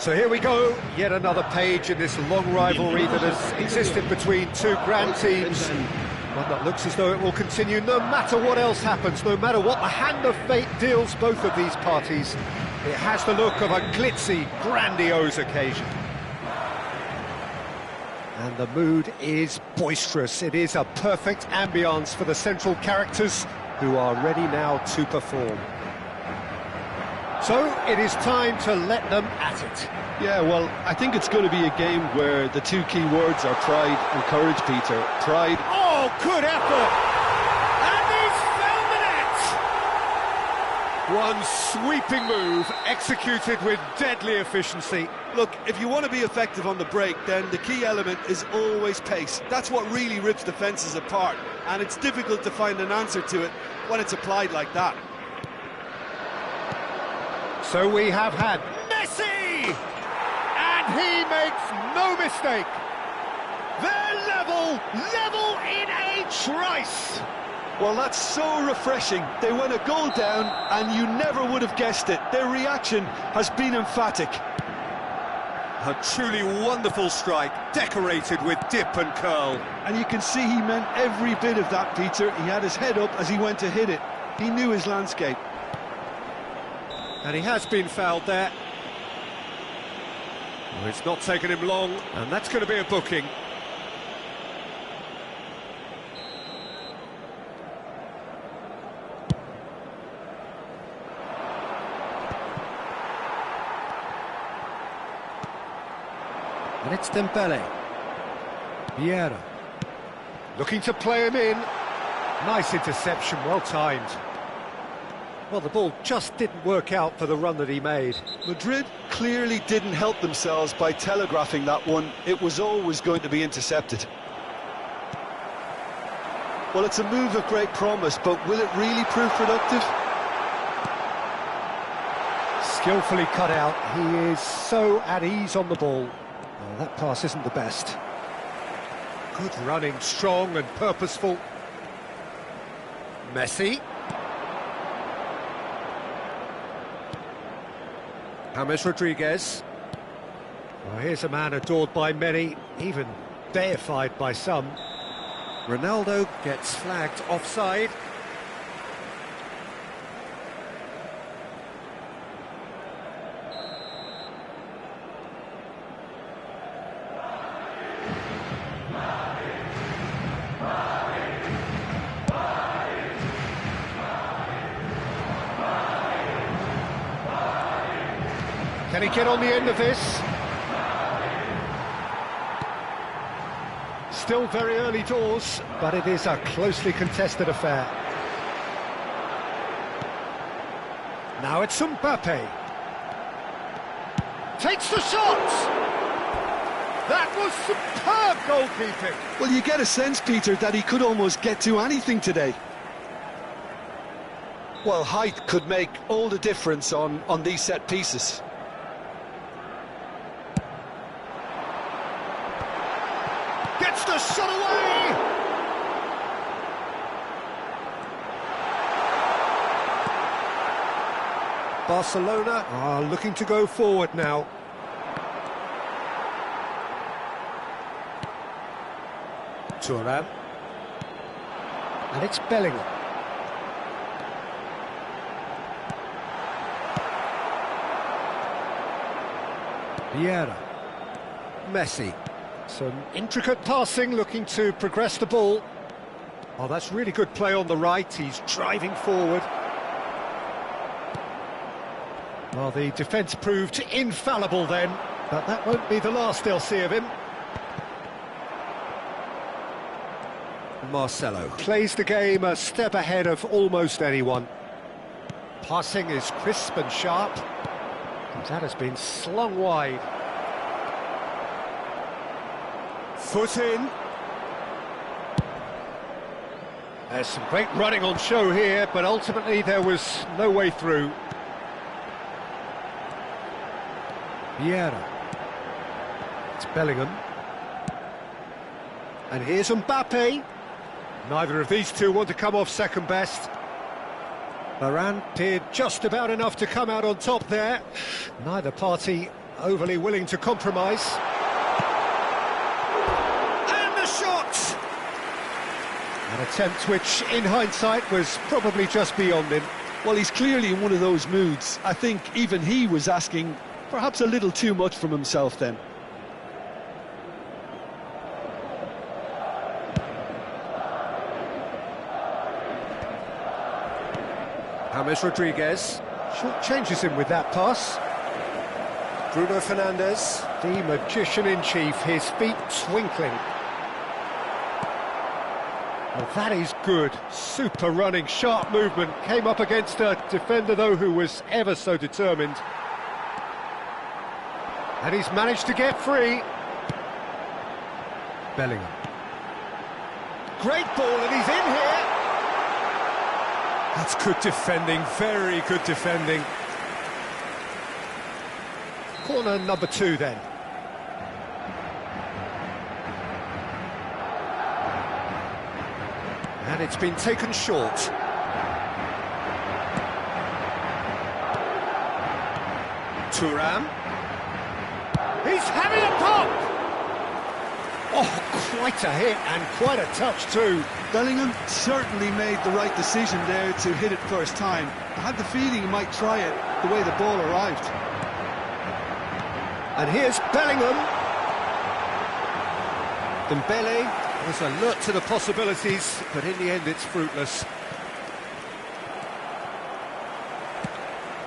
So here we go, yet another page in this long rivalry that has existed between two grand teams. One that looks as though it will continue no matter what else happens, no matter what the hand of fate deals both of these parties. It has the look of a glitzy, grandiose occasion. And the mood is boisterous. It is a perfect ambience for the central characters who are ready now to perform. So it is time to let them at it. Yeah, well, I think it's going to be a game where the two key words are pride and courage, Peter. Pride. Oh, good effort! And he's found the net! One sweeping move, executed with deadly efficiency. Look, if you want to be effective on the break, then the key element is always pace. That's what really rips defences apart, and it's difficult to find an answer to it when it's applied like that. So we have had Messi! And he makes no mistake. They're level in a trice. Well, that's so refreshing. They went a goal down, and you never would have guessed it. Their reaction has been emphatic. A truly wonderful strike, decorated with dip and curl. And you can see he meant every bit of that, Peter. He had his head up as he went to hit it. He knew his landscape. And he has been fouled there. Well, it's not taken him long, and that's going to be a booking. And it's Dembele. Vieira. Looking to play him in. Nice interception, well timed. Well, the ball just didn't work out for the run that he made. Madrid clearly didn't help themselves by telegraphing that one. It was always going to be intercepted. Well, it's a move of great promise, but will it really prove productive? Skillfully cut out. He is so at ease on the ball. Well, that pass isn't the best. Good running, strong and purposeful. Messi. James Rodriguez. Well, here's a man adored by many, even deified by some. Ronaldo gets flagged offside. Can he get on the end of this? Still very early doors, but it is a closely contested affair. Now it's Mbappe. Takes the shot! That was superb goalkeeping! Well, you get a sense, Peter, that he could almost get to anything today. Well, height could make all the difference on these set pieces. Gets the shot away! Barcelona are looking to go forward now. Thuram. And it's Bellingham. Vieira. Messi. Some intricate passing, looking to progress the ball. Oh, that's really good play on the right. He's driving forward. Well, the defence proved infallible then, but that won't be the last they'll see of him. Marcelo plays the game a step ahead of almost anyone. Passing is crisp and sharp. That has been slung wide. Foot in. There's some great running on show here, but ultimately there was no way through. Vieira. It's Bellingham. And here's Mbappe. Neither of these two want to come off second best. Varane did just about enough to come out on top there. Neither party overly willing to compromise. And the shot! An attempt which, in hindsight, was probably just beyond him. Well, he's clearly in one of those moods. I think even he was asking perhaps a little too much from himself then. James Rodriguez short changes him with that pass. Bruno Fernandes, the magician-in-chief, his feet twinkling. Well, that is good. Super running, sharp movement. Came up against a defender, though, who was ever so determined. And he's managed to get free. Bellingham. Great ball, and he's in here. That's good defending, very good defending. Corner number 2 then. And it's been taken short. Thuram. He's having a pop! Oh, quite a hit and quite a touch too. Bellingham certainly made the right decision there to hit it first time. I had the feeling he might try it the way the ball arrived. And here's Bellingham. Dembele was alert to the possibilities, but in the end it's fruitless.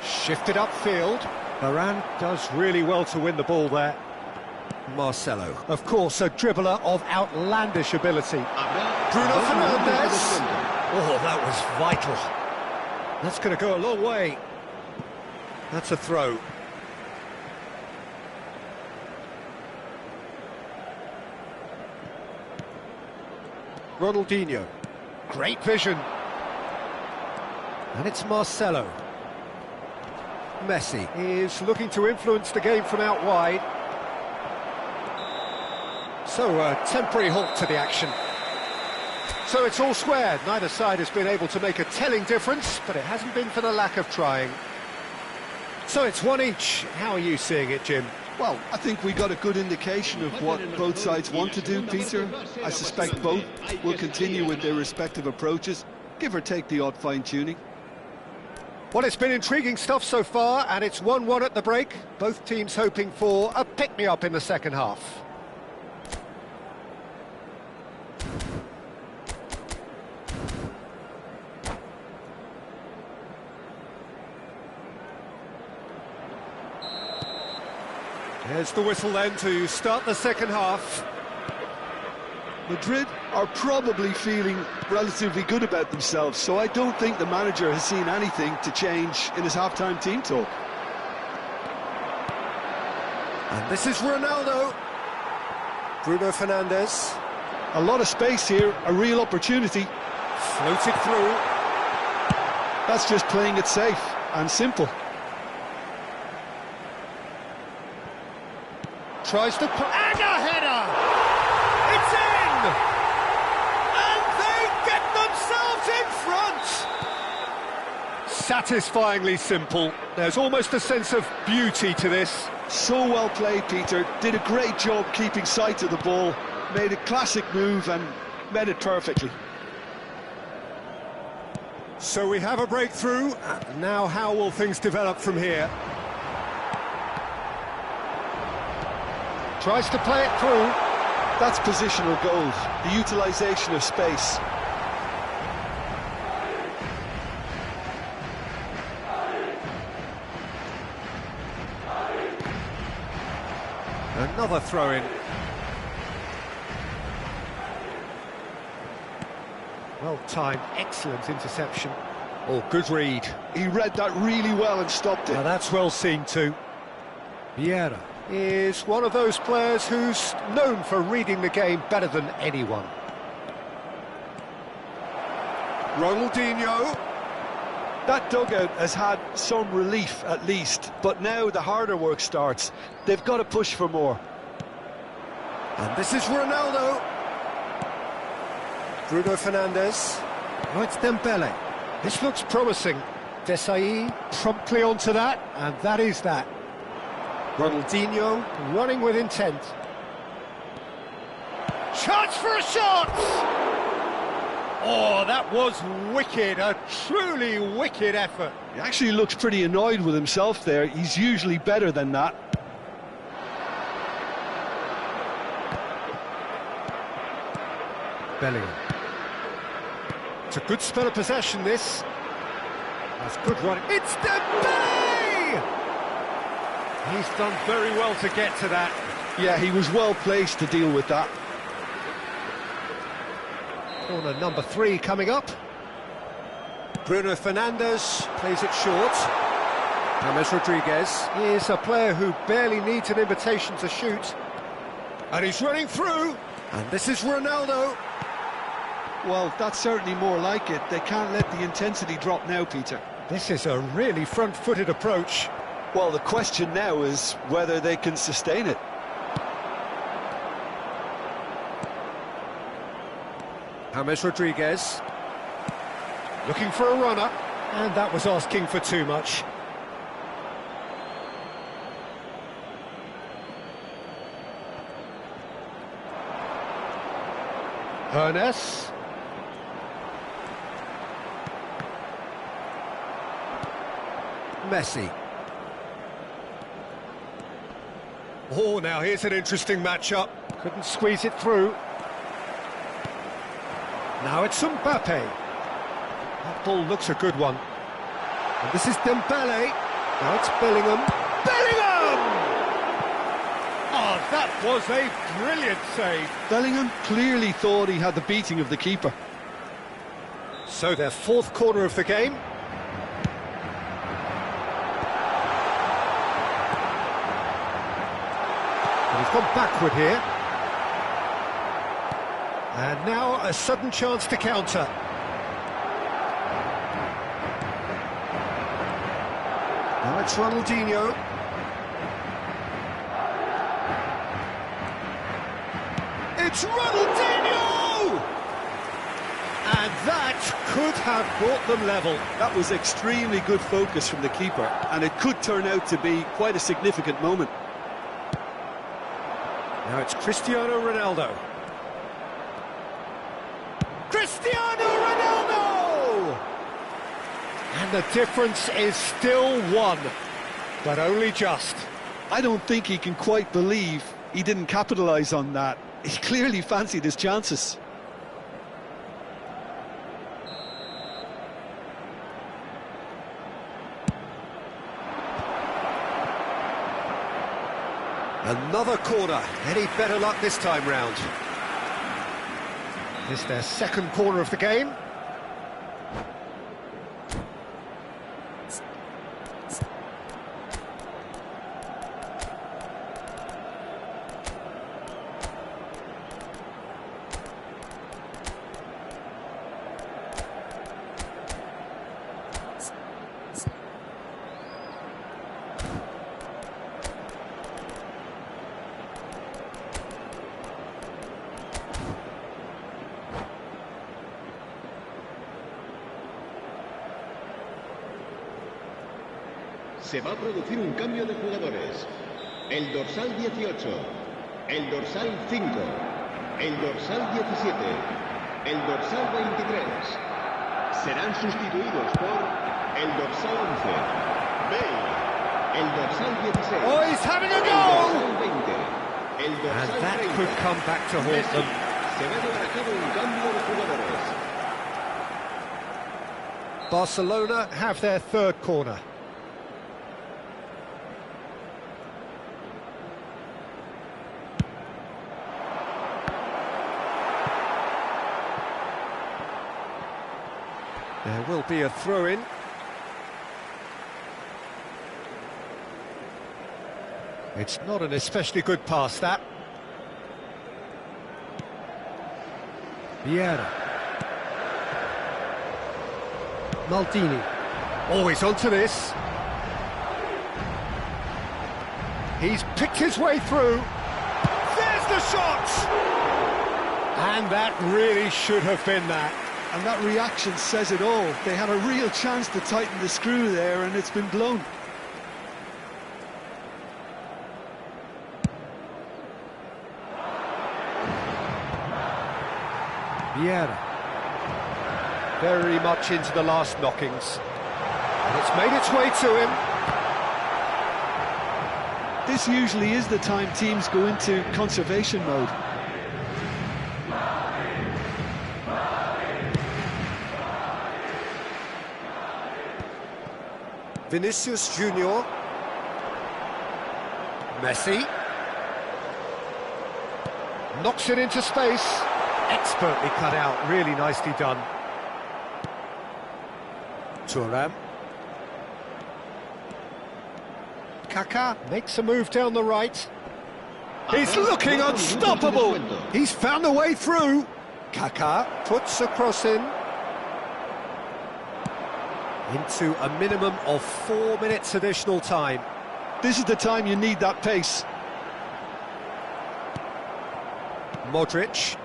Shifted upfield. Varane does really well to win the ball there. Marcelo, of course, a dribbler of outlandish ability. Bruno Fernandes. Oh, that was vital. That's going to go a long way. That's a throw. Ronaldinho. Great vision. And it's Marcelo. Messi is looking to influence the game from out wide. So a temporary halt to the action. So it's all square. Neither side has been able to make a telling difference, but it hasn't been for the lack of trying. So it's one each. How are you seeing it, Jim? Well, I think we got a good indication of what both sides want to do, Peter. I suspect both will continue with their respective approaches, give or take the odd fine-tuning. Well, it's been intriguing stuff so far, and it's 1-1 at the break. Both teams hoping for a pick-me-up in the second half. There's the whistle then to start the second half. Madrid are probably feeling relatively good about themselves, so I don't think the manager has seen anything to change in his half-time team talk. And this is Ronaldo. Bruno Fernandes. A lot of space here, a real opportunity. Floated through. That's just playing it safe and simple. Tries to put... And a header! It's in! And they get themselves in front! Satisfyingly simple. There's almost a sense of beauty to this. So well played, Peter. Did a great job keeping sight of the ball. Made a classic move and met it perfectly. So we have a breakthrough. Now how will things develop from here? Tries to play it through. That's positional goals, the utilisation of space. Another throw-in. Well timed, excellent interception. Oh, good read. He read that really well and stopped it. Now that's well seen too. Vieira is one of those players who's known for reading the game better than anyone. Ronaldinho. That dugout has had some relief at least, but now the harder work starts. They've got to push for more. And this is Ronaldo. Bruno Fernandes. Oh, it's Dembele. This looks promising. Desai promptly onto that, and that is that. Ronaldinho running with intent. Chance for a shot! Oh, that was wicked, a truly wicked effort. He actually looks pretty annoyed with himself there. He's usually better than that. Bellingham. It's a good spell of possession, this. That's good running. It's Dembele! He's done very well to get to that. Yeah, he was well placed to deal with that. Corner number 3 coming up. Bruno Fernandes plays it short. James Rodriguez is a player who barely needs an invitation to shoot. And he's running through. And this is Ronaldo. Well, that's certainly more like it. They can't let the intensity drop now, Peter. This is a really front-footed approach. Well, the question now is whether they can sustain it. James Rodriguez looking for a runner, and that was asking for too much. Hernes. Messi. Oh, now here's an interesting matchup. Couldn't squeeze it through. Now it's Mbappe. That ball looks a good one. And this is Dembele. Now it's Bellingham. Bellingham! Oh, that was a brilliant save. Bellingham clearly thought he had the beating of the keeper. So their 4th corner of the game. And he's gone backward here. And now a sudden chance to counter. Now it's Ronaldinho. It's Ronaldinho! And that could have brought them level. That was extremely good focus from the keeper, and it could turn out to be quite a significant moment. Now it's Cristiano Ronaldo. Cristiano Ronaldo! And the difference is still 1, but only just. I don't think he can quite believe he didn't capitalise on that. He clearly fancied his chances. Another corner. Any better luck this time round? This is their 2nd corner of the game. Se va a producir un cambio de jugadores. El dorsal 18, el dorsal 5, el dorsal 17, el dorsal 23. Serán sustituidos por el dorsal 11, Bale, el dorsal 16. Oh, he's having a go! El dorsal 20, el dorsal And that 30. could come back to haunt them. Se va a llevar a cabo un cambio de jugadores. Barcelona have their 3rd corner. There will be a throw-in. It's not an especially good pass, that. Vieira. Maldini. Oh, he's onto this. He's picked his way through. There's the shot! And that really should have been that. And that reaction says it all. They had a real chance to tighten the screw there, and it's been blown. Vieira. Very much into the last knockings. And it's made its way to him. This usually is the time teams go into conservation mode. Vinicius Junior. Messi. Knocks it into space. Expertly cut out, really nicely done. Thuram. Kaká makes a move down the right. He's looking unstoppable! He's found a way through. Kaká puts a cross in. Into a minimum of 4 minutes additional time. This is the time you need that pace. Modric.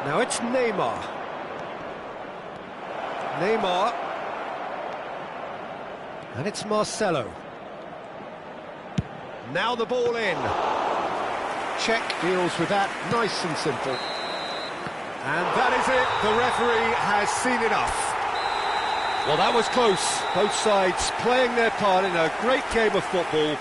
Now it's Neymar. Neymar. And it's Marcelo. Now the ball in. Czech deals with that, nice and simple. And that is it, the referee has seen enough. Well, that was close. Both sides playing their part in a great game of football.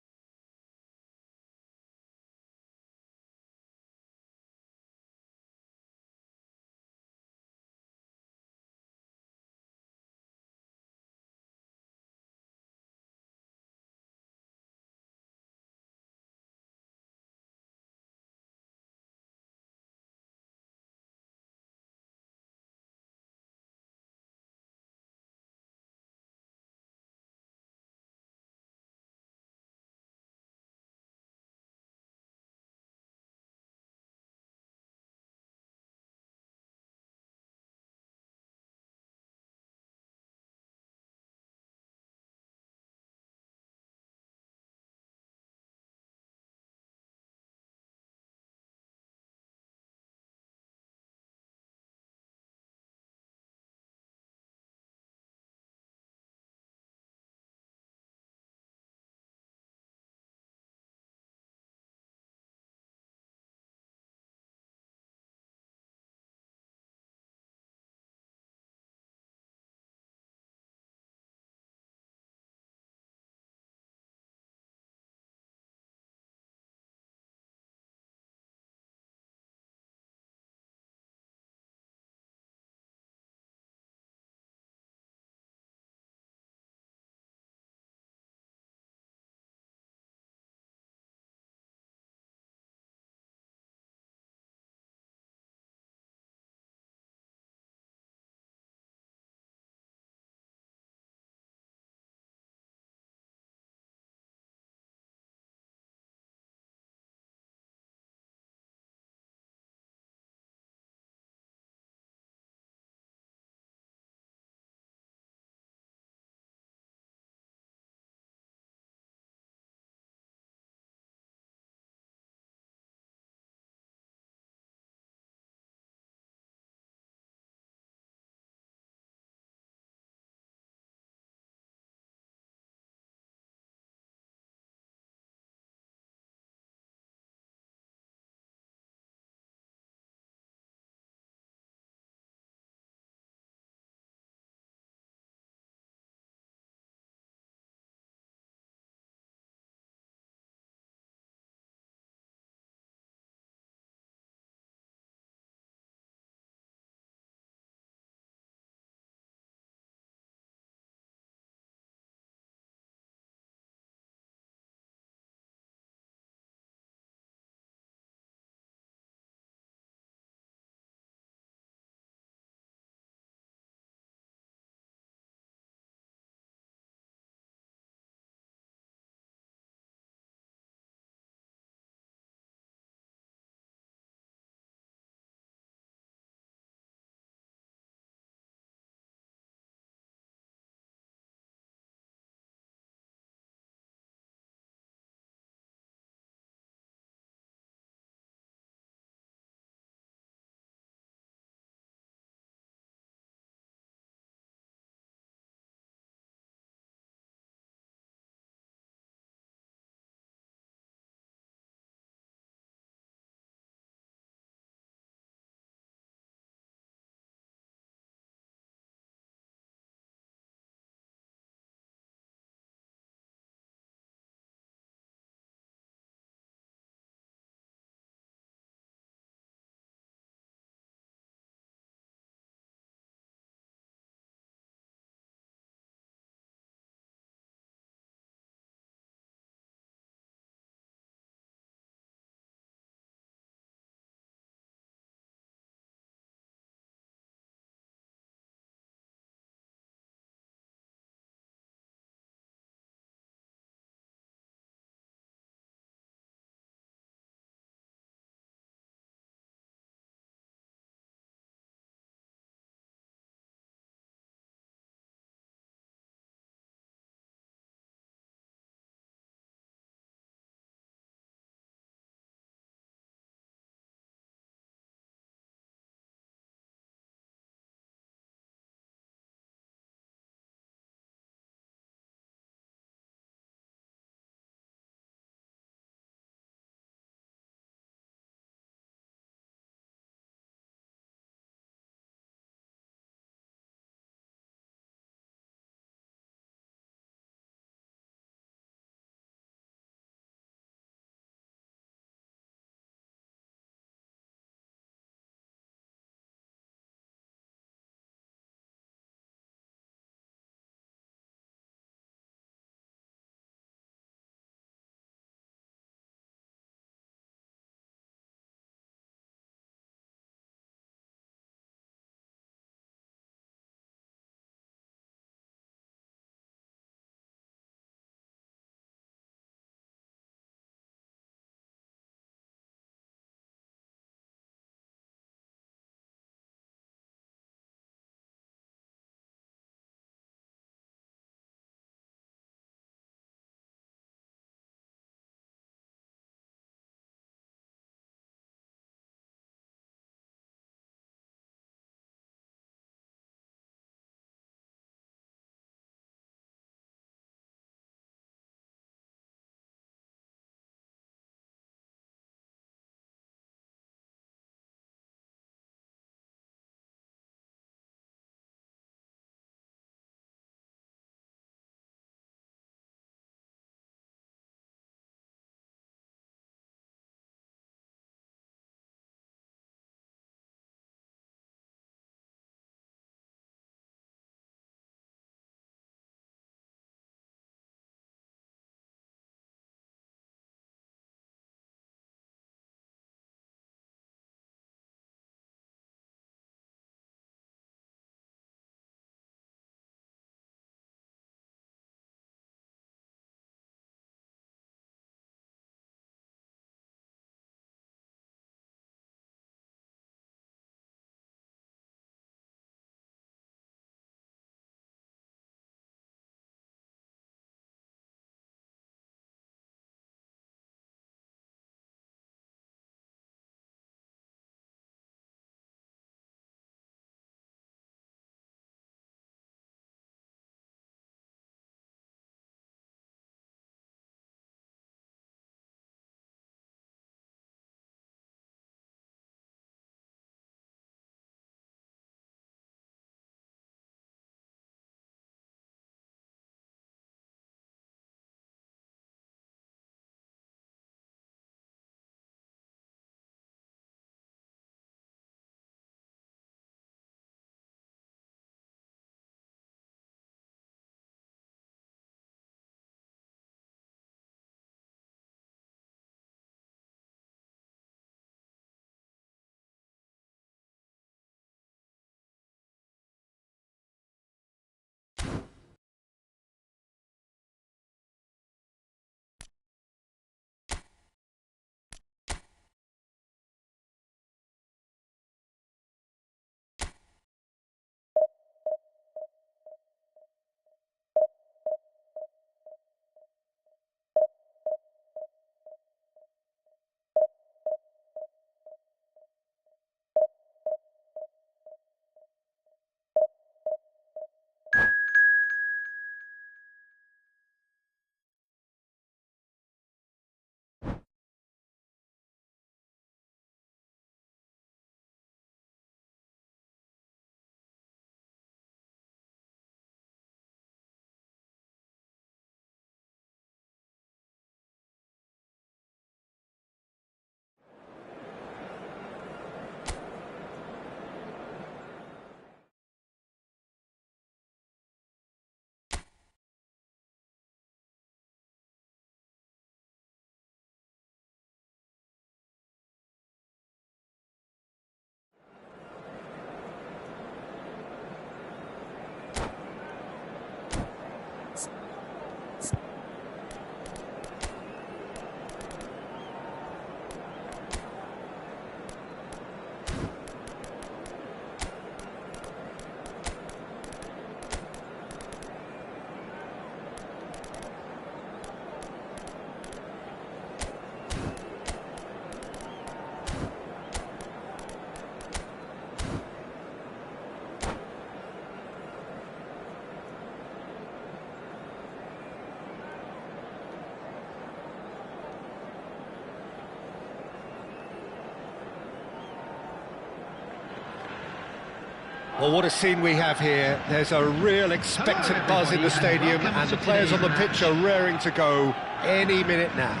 Well, what a scene we have here. There's a real expectant buzz in the stadium, and the players on the pitch are raring to go any minute now.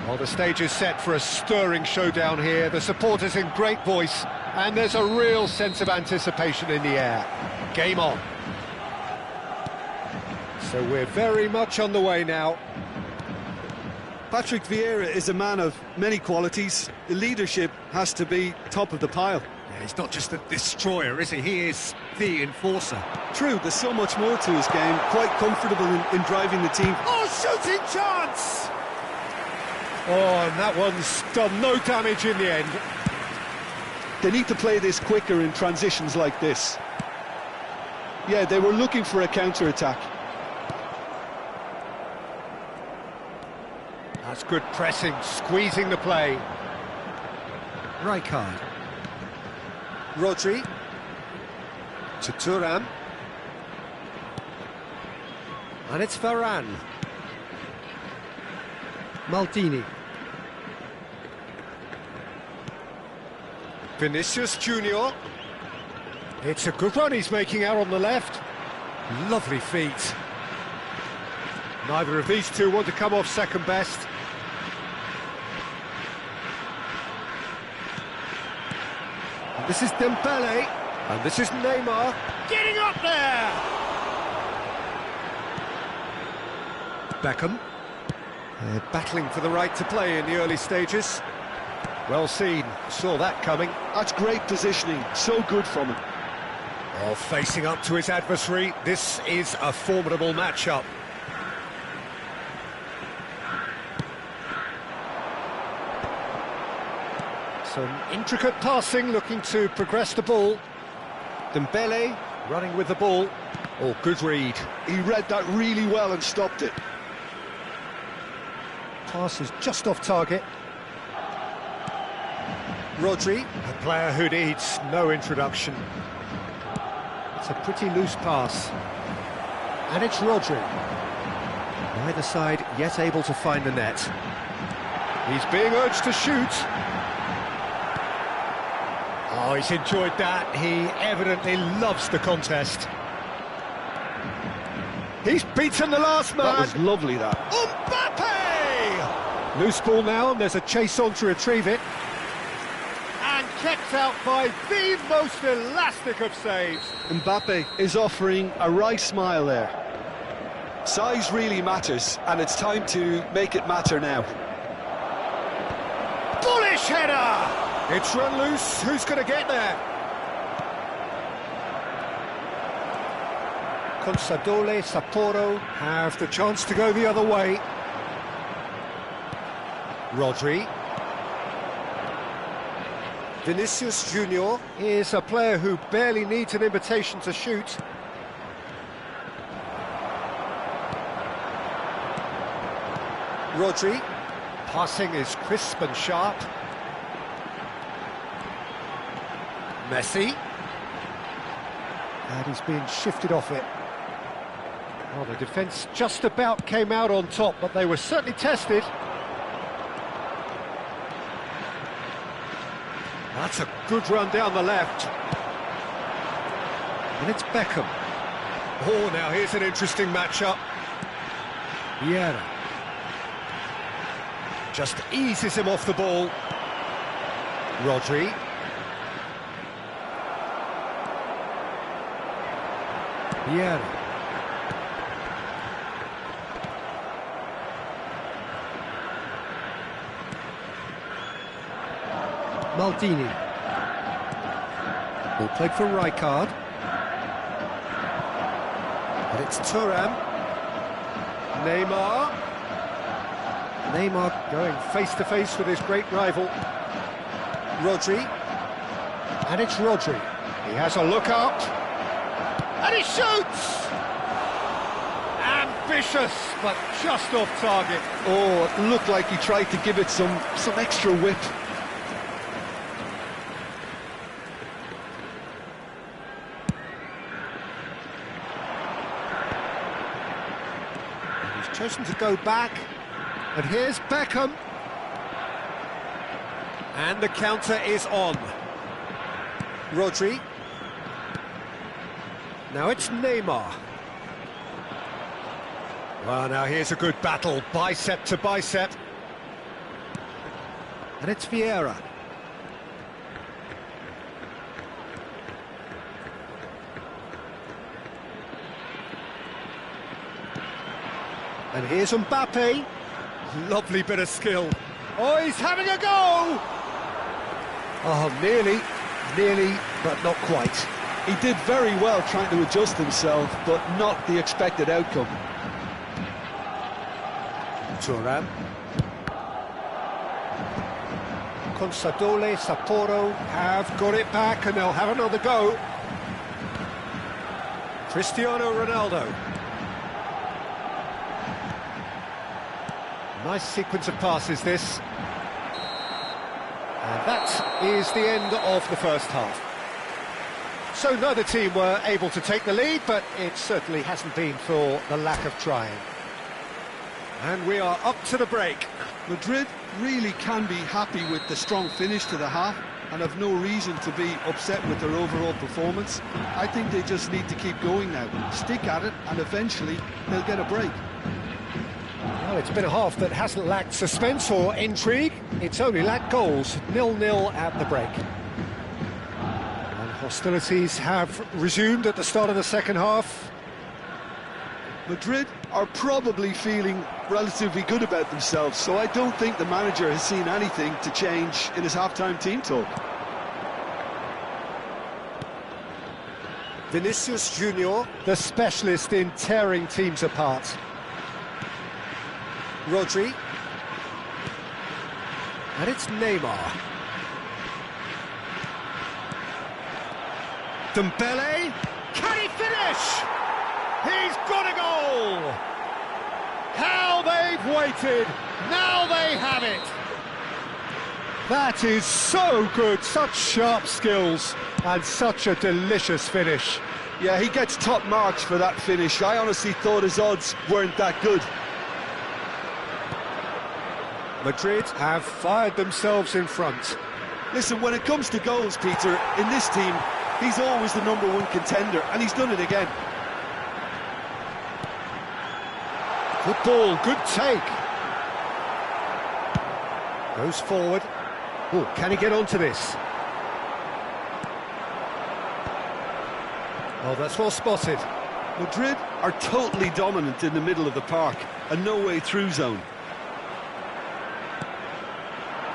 Well, the stage is set for a stirring showdown here. The supporters in great voice, and there's a real sense of anticipation in the air. Game on. So we're very much on the way now. Patrick Vieira is a man of many qualities. The leadership has to be top of the pile. Yeah, he's not just a destroyer, is he? He is the enforcer. True, there's so much more to his game. Quite comfortable in driving the team. Oh, shooting chance! Oh, and that one's done no damage in the end. They need to play this quicker in transitions like this. Yeah, they were looking for a counter-attack. That's good pressing, squeezing the play. Rijkaard. Rodri. To Thuram. And it's Varane. Maldini. Vinicius Junior. It's a good run he's making out on the left. Lovely feet. Neither of these two want to come off second best. And this is Dembele. And this is Neymar. Getting up there! Beckham. They're battling for the right to play in the early stages. Well seen, saw that coming. That's great positioning, so good from him. Oh, facing up to his adversary, this is a formidable matchup. Some intricate passing, looking to progress the ball. Dembele running with the ball. Oh, good read. He read that really well and stopped it. Pass is just off target. Rodri, a player who needs no introduction. It's a pretty loose pass. And it's Rodri. Neither side yet able to find the net. He's being urged to shoot. Oh, he's enjoyed that. He evidently loves the contest. He's beaten the last man. That was lovely, that. Mbappe! Loose ball now, and there's a chase on to retrieve it. And kept out by the most elastic of saves. Mbappe is offering a right smile there. Size really matters, and it's time to make it matter now. Bullish header! It's run loose. Who's going to get there? Consadole, Sapporo have the chance to go the other way. Rodri. Vinicius Junior is a player who barely needs an invitation to shoot. Rodri. Passing is crisp and sharp. Messi. And he's being shifted off it. Well, the defence just about came out on top, but they were certainly tested. That's a good run down the left. And it's Beckham. Oh, now here's an interesting matchup. Vieira. Just eases him off the ball. Rodri. Vieira. Maldini. Ball played for Rijkaard. And it's Thuram. Neymar. Neymar going face-to-face with his great rival. Rodri. And it's Rodri. He has a look up. And he shoots! Ambitious, but just off target. Oh, it looked like he tried to give it some extra whip. And he's chosen to go back. And here's Beckham. And the counter is on. Rodri. Now it's Neymar. Well, now here's a good battle, bicep to bicep. And it's Vieira. And here's Mbappe. Lovely bit of skill. Oh, he's having a go! Oh, nearly, but not quite. He did very well trying to adjust himself, but not the expected outcome. Thuram. Consadole, Sapporo have got it back and they'll have another go. Cristiano Ronaldo. Nice sequence of passes, this. And that is the end of the first half. So neither team were able to take the lead, but it certainly hasn't been for the lack of trying. And we are up to the break. Madrid really can be happy with the strong finish to the half and have no reason to be upset with their overall performance. I think they just need to keep going now, stick at it, and eventually they'll get a break. Well, it's been a half that hasn't lacked suspense or intrigue. It's only lacked goals, 0-0 at the break. And hostilities have resumed at the start of the second half. Madrid are probably feeling relatively good about themselves, so I don't think the manager has seen anything to change in his half-time team talk. Vinicius Junior, the specialist in tearing teams apart. Rodri. And it's Neymar. Dembele. Can he finish? He's got a goal! How they've waited! Now they have it! That is so good, such sharp skills and such a delicious finish. Yeah, he gets top marks for that finish. I honestly thought his odds weren't that good. Madrid have fired themselves in front. Listen, when it comes to goals, Peter, in this team, he's always the #1 contender, and he's done it again. Good ball, good take. Goes forward. Oh, can he get onto this? Oh, that's well spotted. Madrid are totally dominant in the middle of the park, a no-way through zone.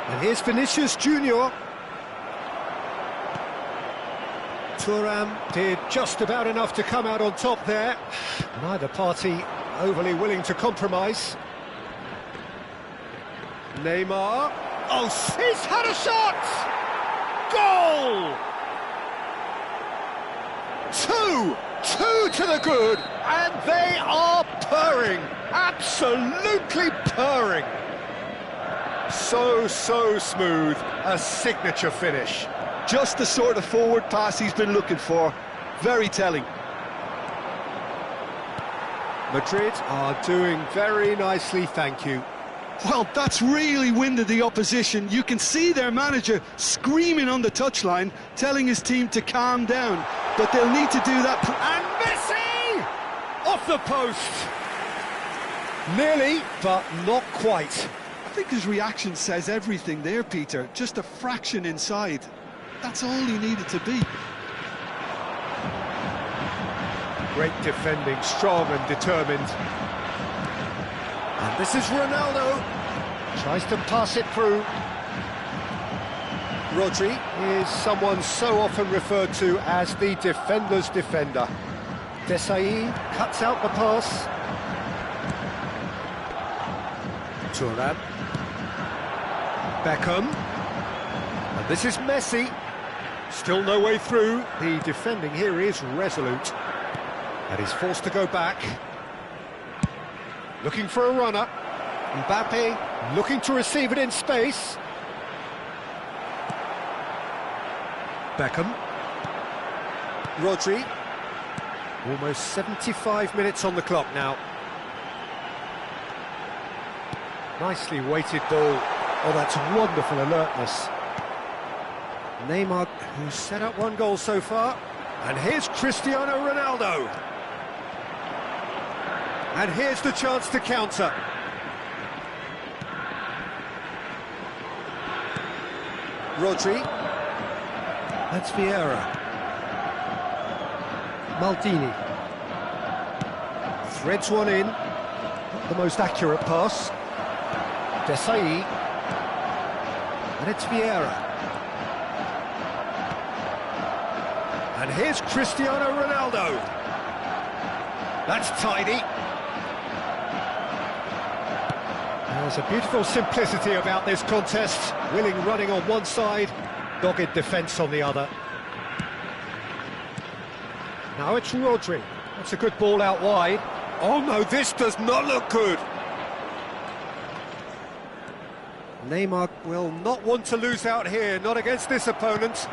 And here's Vinicius Junior. Thuram did just about enough to come out on top there. Neither party overly willing to compromise. Neymar. Oh, he's had a shot! Goal! Two to the good, and they are purring, absolutely purring. So smooth, a signature finish. Just the sort of forward pass he's been looking for. Very telling. Madrid are doing very nicely, thank you. Well, that's really winded the opposition. You can see their manager screaming on the touchline, telling his team to calm down. But they'll need to do that. And Messi! Off the post! Nearly, but not quite. I think his reaction says everything there, Peter. Just a fraction inside. That's all he needed to be. Great defending, strong and determined. And this is Ronaldo. Tries to pass it through. Rodri is someone so often referred to as the defender's defender. Desai cuts out the pass. Thuram. Beckham. And this is Messi. Still no way through. The defending here is resolute. And he's forced to go back. Looking for a runner. Mbappe looking to receive it in space. Beckham. Rodri. Almost 75 minutes on the clock now. Nicely weighted ball. Oh, that's wonderful alertness. Neymar, who's set up one goal so far. And here's Cristiano Ronaldo. And here's the chance to counter. Rodri. That's Vieira. Maldini. Threads one in. Not the most accurate pass. Desai. And it's Vieira. And here's Cristiano Ronaldo. That's tidy. There's a beautiful simplicity about this contest. Willing running on one side, dogged defence on the other. Now it's Rodri. That's a good ball out wide. Oh no, this does not look good. Neymar will not want to lose out here, not against this opponent.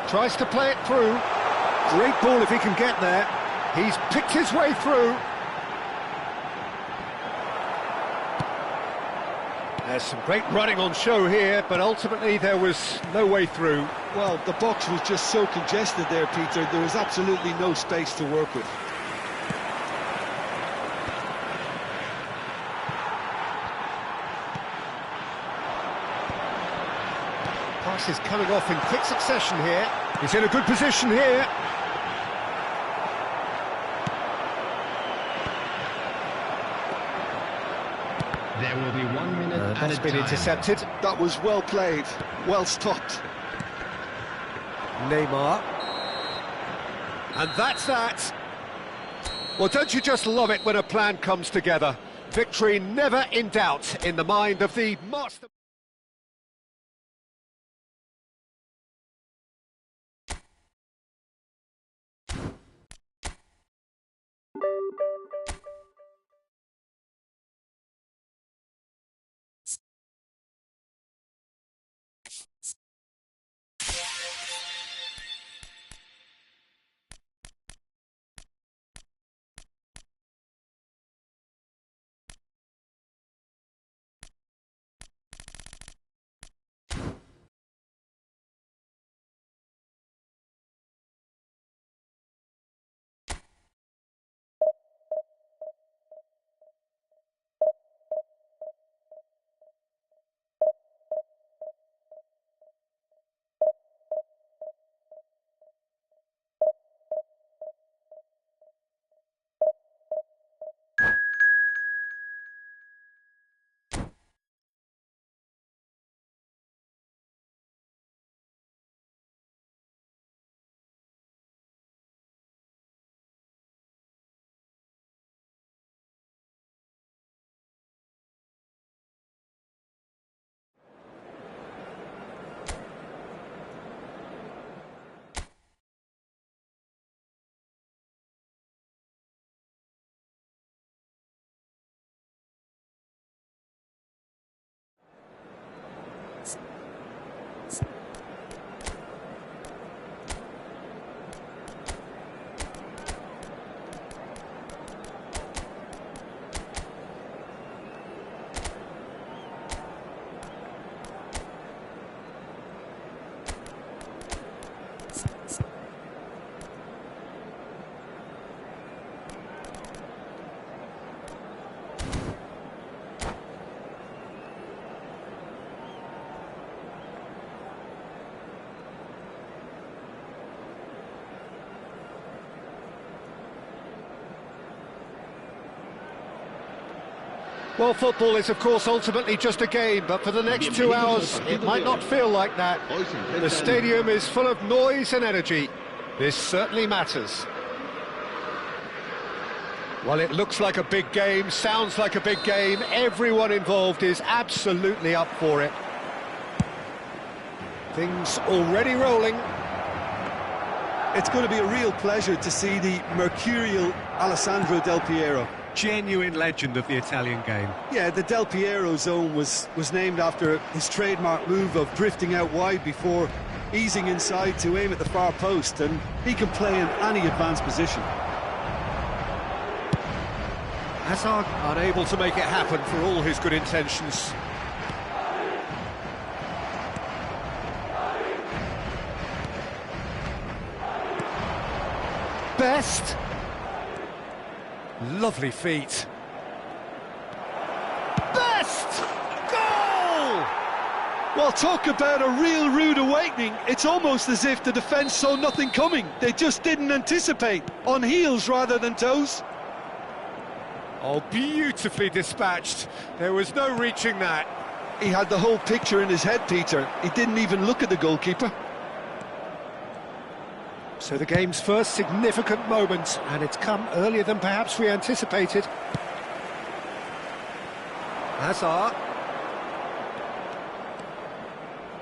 Tries to play it through. Great ball if he can get there. He's picked his way through. There's some great running on show here, but ultimately there was no way through. Well, the box was just so congested there, Peter. There was absolutely no space to work with. Pass is coming off in quick succession here. He's in a good position here. There will be 1 minute That's been intercepted. That was well played, well stopped. Neymar. And that's that. Well, don't you just love it when a plan comes together? Victory never in doubt in the mind of the master. Well, football is, of course, ultimately just a game, but for the next 2 hours, it might not feel like that. The stadium is full of noise and energy. This certainly matters. Well, it looks like a big game, sounds like a big game. Everyone involved is absolutely up for it. Things already rolling. It's going to be a real pleasure to see the mercurial Alessandro Del Piero. Genuine legend of the Italian game. Yeah, the Del Piero zone was named after his trademark move of drifting out wide before easing inside to aim at the far post, and he can play in any advanced position. Hazard unable to make it happen for all his good intentions. Best. Lovely feet. Best! Goal! Well, talk about a real rude awakening. It's almost as if the defence saw nothing coming. They just didn't anticipate. On heels rather than toes. Oh, beautifully dispatched. There was no reaching that. He had the whole picture in his head, Peter. He didn't even look at the goalkeeper. So the game's first significant moment, and it's come earlier than perhaps we anticipated. Hazard.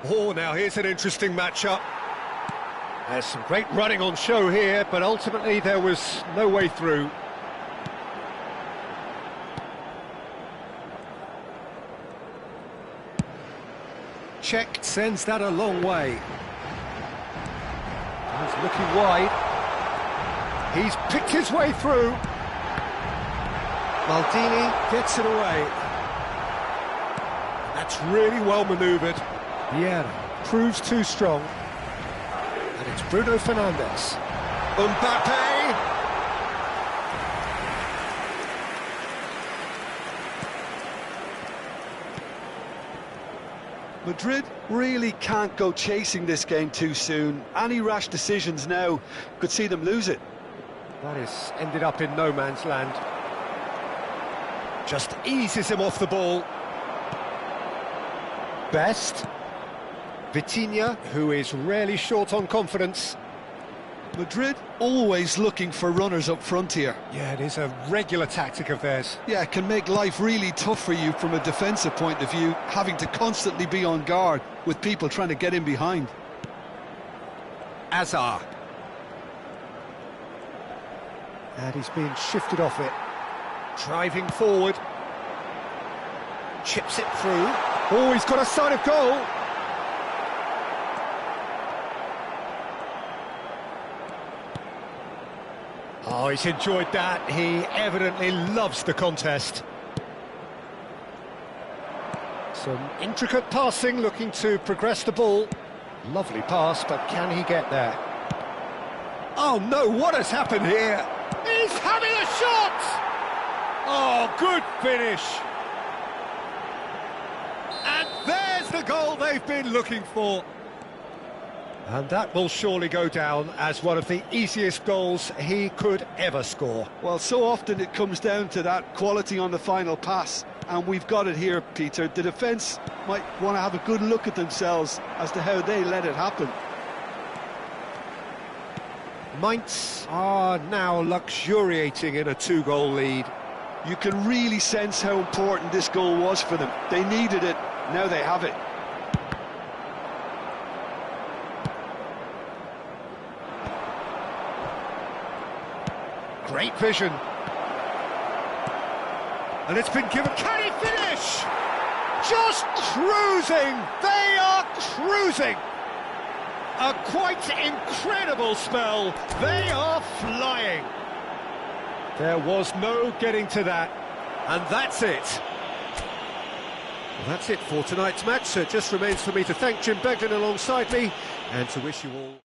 Oh, now here's an interesting matchup. There's some great running on show here, but ultimately there was no way through. Check sends that a long way. He's looking wide. He's picked his way through. Maldini gets it away. That's really well manoeuvred. Yeah, proves too strong. And it's Bruno Fernandes. Mbappe! Madrid really can't go chasing this game too soon. Any rash decisions now could see them lose it. That is ended up in no man's land. Just eases him off the ball. Best. Vitinha, who is rarely short on confidence. Madrid always looking for runners up front here. Yeah, it is a regular tactic of theirs. Yeah, it can make life really tough for you from a defensive point of view, having to constantly be on guard with people trying to get in behind. Hazard. And he's being shifted off it. Driving forward. Chips it through. Oh, he's got a sight of goal. Oh, he's enjoyed that. He evidently loves the contest. Some intricate passing, looking to progress the ball. Lovely pass, but can he get there? Oh no, what has happened here? He's having a shot! Oh, good finish. And there's the goal they've been looking for. And that will surely go down as one of the easiest goals he could ever score. Well, so often it comes down to that quality on the final pass, and we've got it here, Peter. The defence might want to have a good look at themselves as to how they let it happen. Mainz are now luxuriating in a two-goal lead. You can really sense how important this goal was for them. They needed it, now they have it. Great vision. And it's been given. Can he finish? Just cruising. They are cruising. A quite incredible spell. They are flying. There was no getting to that. And that's it. Well, that's it for tonight's match. So it just remains for me to thank Jim Beglin alongside me and to wish you all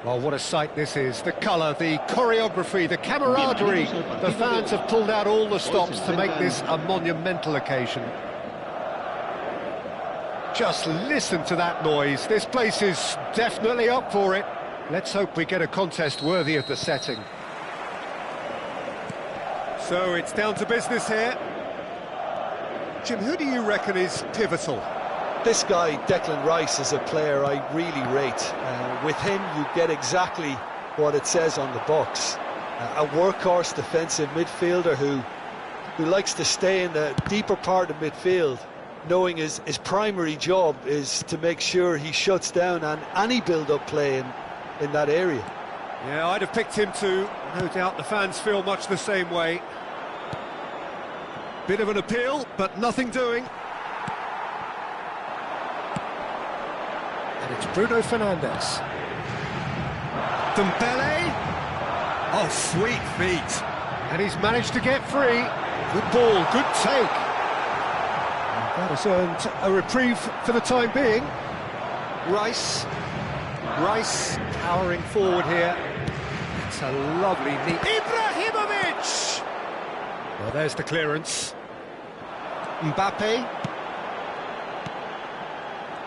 Well, what a sight this is. The colour, the choreography, the camaraderie. The fans have pulled out all the stops to make this a monumental occasion. Just listen to that noise. This place is definitely up for it. Let's hope we get a contest worthy of the setting. So it's down to business here. Jim, who do you reckon is pivotal? This guy, Declan Rice, is a player I really rate. With him, you get exactly what it says on the box. A workhorse defensive midfielder who likes to stay in the deeper part of midfield, knowing his primary job is to make sure he shuts down any build-up play in that area. Yeah, I'd have picked him too. No doubt the fans feel much the same way. Bit of an appeal, but nothing doing. And it's Bruno Fernandes. Dembele. Oh, sweet feet. And he's managed to get free. Good ball, good take. And that has earned a reprieve for the time being. Rice powering forward here. It's a lovely neat... Ibrahimovic! Well, there's the clearance. Mbappe.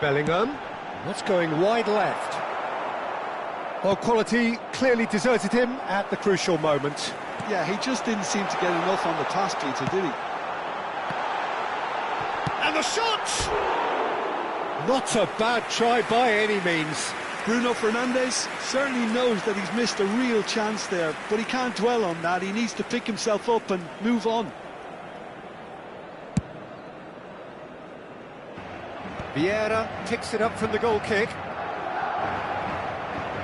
Bellingham. That's going wide left. Well, quality clearly deserted him at the crucial moment. Yeah, he just didn't seem to get enough on the pass, Peter, did he? And the shot! Not a bad try by any means. Bruno Fernandes certainly knows that he's missed a real chance there, but he can't dwell on that. He needs to pick himself up and move on. Vieira picks it up from the goal kick.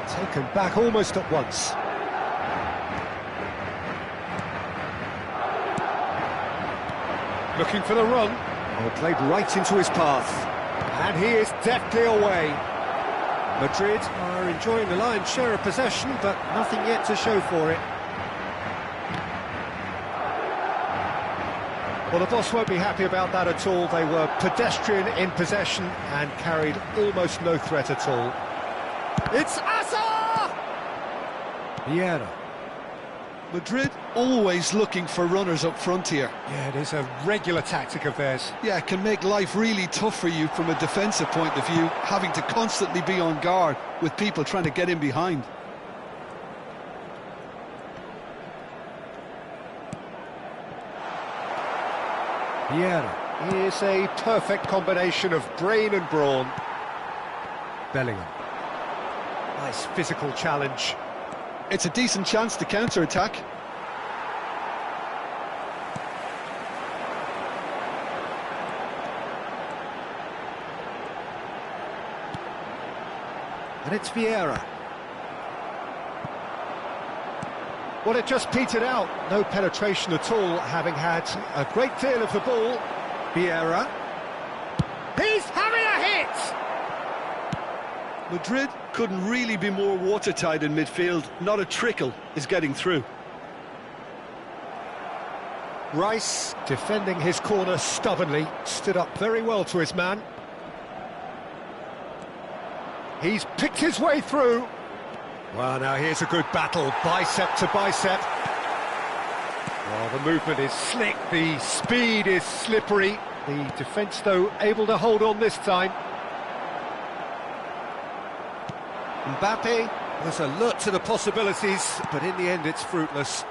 Taken back almost at once. Looking for the run. Oh, played right into his path. And he is deftly away. Madrid are enjoying the lion's share of possession, but nothing yet to show for it. Well, the boss won't be happy about that at all. They were pedestrian in possession and carried almost no threat at all. It's Asa! Vieira. Madrid always looking for runners up front here. Yeah, it is a regular tactic of theirs. Yeah, it can make life really tough for you from a defensive point of view, having to constantly be on guard with people trying to get in behind. Vieira is a perfect combination of brain and brawn. Bellingham. Nice physical challenge. It's a decent chance to counter-attack. And it's Vieira. Well, it just petered out. No penetration at all, having had a great deal of the ball. Vieira. He's having a hit! Madrid couldn't really be more watertight in midfield. Not a trickle is getting through. Rice, defending his corner stubbornly, stood up very well to his man. He's picked his way through. Well, now here's a good battle, bicep to bicep. Well, the movement is slick, the speed is slippery. The defence, though, able to hold on this time. Mbappe was alert to the possibilities, but in the end it's fruitless.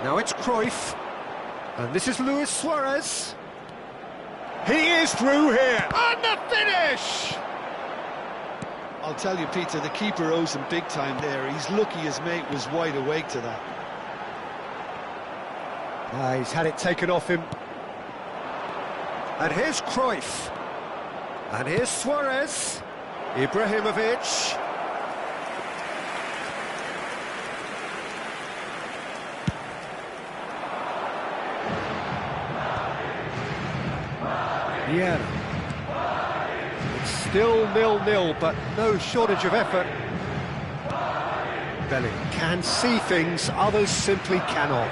Now it's Cruyff, and this is Luis Suarez. He is through here, and the finish! I'll tell you, Peter, the keeper owes him big time there. He's lucky his mate was wide awake to that. He's had it taken off him. And here's Cruyff. And here's Suarez. Ibrahimovic. Yeah. It's still 0-0, but no shortage of effort. Bellingham can see things, others simply cannot.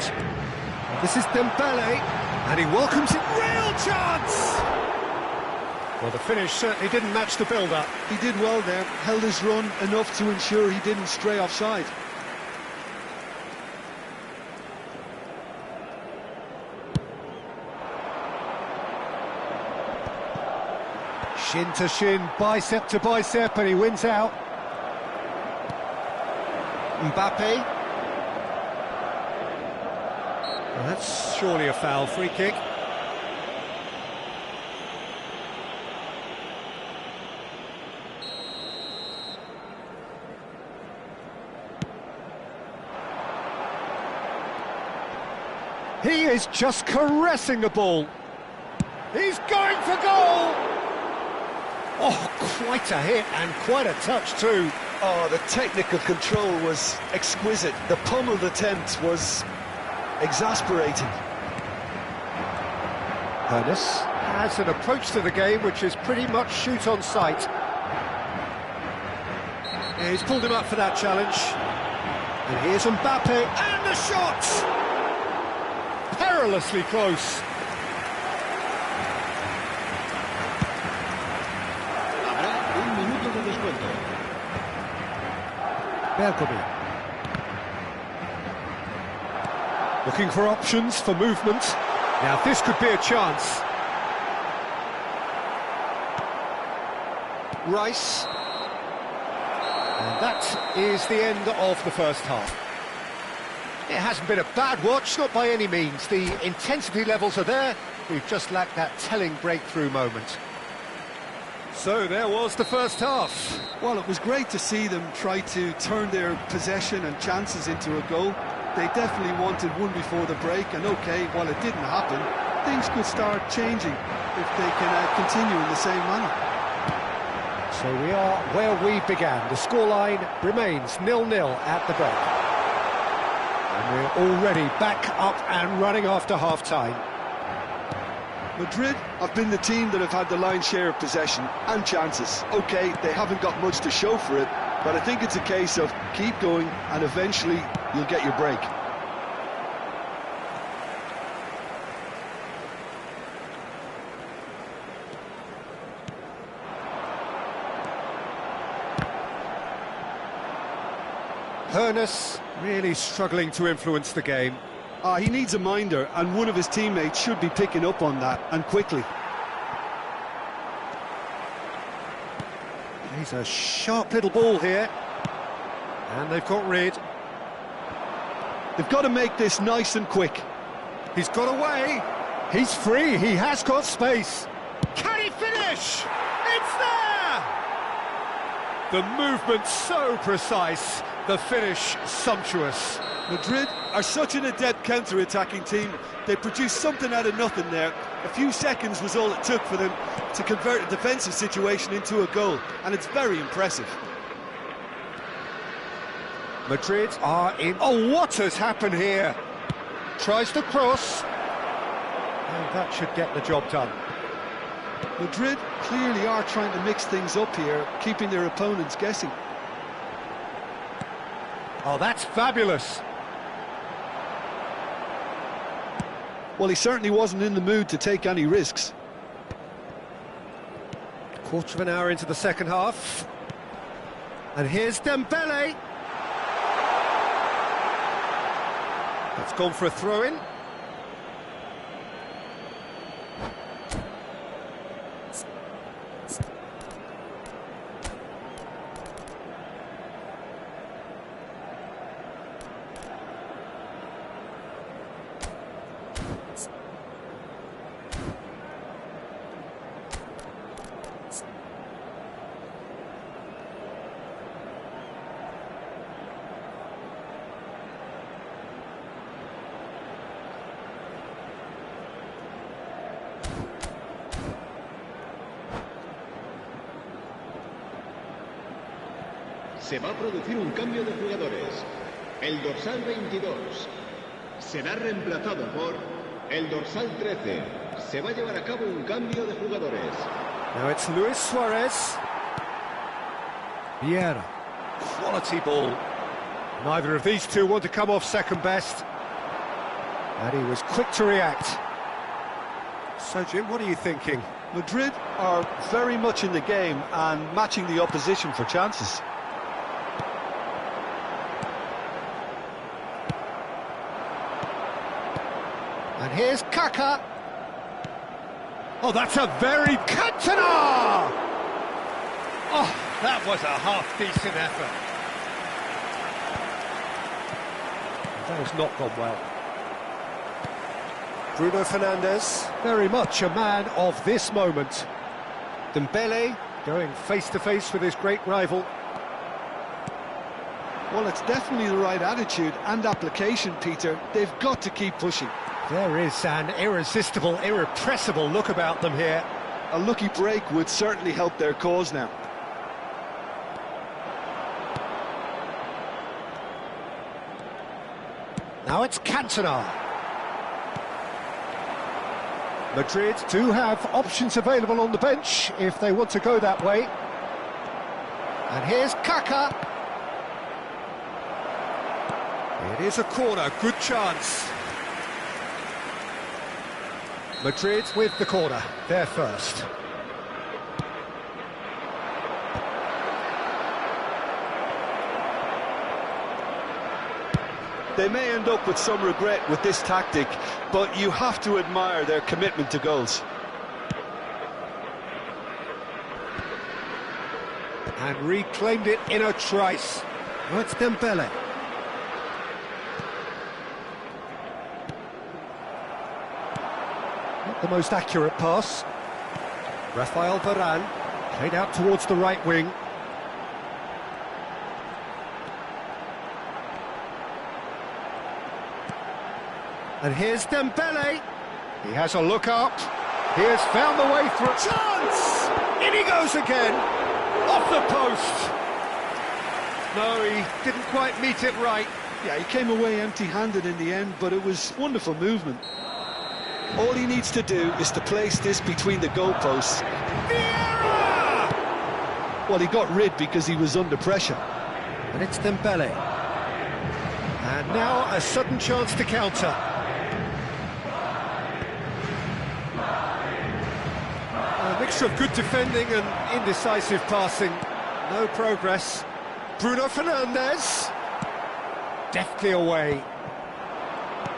This is Dembele, and he welcomes it. Real chance! Well, the finish certainly didn't match the build-up. He did well there, held his run enough to ensure he didn't stray offside. Shin to shin, bicep to bicep, and he wins out. Mbappe. Well, that's surely a foul, free kick. He is just caressing the ball. He's going for goal! Oh, quite a hit and quite a touch too. Oh, the technical control was exquisite. The pummeled attempt was exasperating. Ernest has an approach to the game which is pretty much shoot on sight. Yeah, he's pulled him up for that challenge. And here's Mbappe, and the shot! Perilously close. Habrá un minuto de descuento. Bergomi. Looking for options for movement. Now this could be a chance. Rice. And that is the end of the first half. It hasn't been a bad watch, not by any means. The intensity levels are there. We've just lacked that telling breakthrough moment. So there was the first half. Well, it was great to see them try to turn their possession and chances into a goal. They definitely wanted one before the break, and okay, while it didn't happen, things could start changing if they can continue in the same manner. So we are where we began. The scoreline remains 0-0 at the break. And we're already back up and running after half-time. Madrid have been the team that have had the lion's share of possession and chances. Okay, they haven't got much to show for it, but I think it's a case of keep going and eventually you'll get your break. Ernest really struggling to influence the game. He needs a minder, and one of his teammates should be picking up on that, and quickly. He's a sharp little ball here. And they've got rid. They've got to make this nice and quick. He's got away. He's free. He has got space. Can he finish? It's there! The movement so precise. The finish sumptuous. Madrid are such an adept counter-attacking team. They produced something out of nothing there. A few seconds was all it took for them to convert a defensive situation into a goal, and it's very impressive. Madrid are in... Oh, what has happened here? Tries to cross. And that should get the job done. Madrid clearly are trying to mix things up here, keeping their opponents guessing. Oh, that's fabulous. Well, he certainly wasn't in the mood to take any risks. Quarter of an hour into the second half. And here's Dembele. That's gone for a throw-in. Se va a producir un cambio de jugadores. El dorsal 22 será reemplazado por el dorsal 13. Se va a llevar a cabo un cambio de jugadores. Now it's Luis Suarez. Vieira. Quality ball. Neither of these two want to come off second best. And he was quick to react. So, Jim, what are you thinking? Madrid are very much in the game and matching the opposition for chances. And here's Kaká. Oh, that's a very... Cantona! Oh, that was a half-decent effort. That has not gone well. Bruno Fernandes, very much a man of this moment. Dembele going face-to-face with his great rival. Well, it's definitely the right attitude and application, Peter. They've got to keep pushing. There is an irresistible, irrepressible look about them here. A lucky break would certainly help their cause now. Now it's Cantona. Madrid do have options available on the bench if they want to go that way. And here's Kaká. It is a corner, good chance. Madrid with the corner, they're first. They may end up with some regret with this tactic, but you have to admire their commitment to goals. And reclaimed it in a trice. Oh, it's Dembele. Not the most accurate pass. Rafael Varane played out towards the right wing. And here's Dembele. He has a look up. He has found the way through. Chance! In he goes again. Off the post. No, he didn't quite meet it right. Yeah, he came away empty-handed in the end, but it was wonderful movement. All he needs to do is to place this between the goalposts. Vieira! Well, he got rid because he was under pressure. And it's Dembele. And now a sudden chance to counter. A mixture of good defending and indecisive passing. No progress. Bruno Fernandes. Deftly away.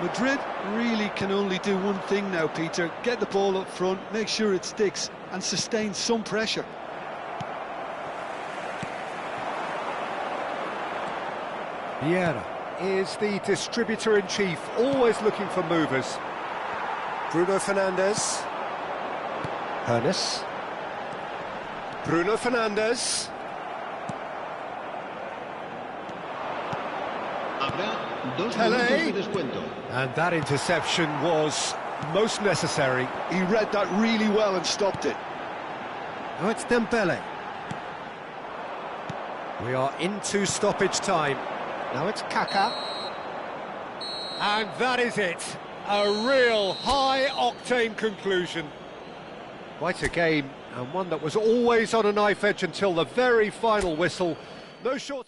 Madrid really can only do one thing now, Peter. Get the ball up front, make sure it sticks, and sustain some pressure. Vieira is the distributor-in-chief, always looking for movers. Bruno Fernandes. Hernes. Bruno Fernandes. Habrá 2 Pele. minutos de descuento. And that interception was most necessary. He read that really well and stopped it. Now it's Dembele. We are into stoppage time. Now it's Kaká. And that is it. A real high-octane conclusion. Quite a game, and one that was always on a knife edge until the very final whistle. No short...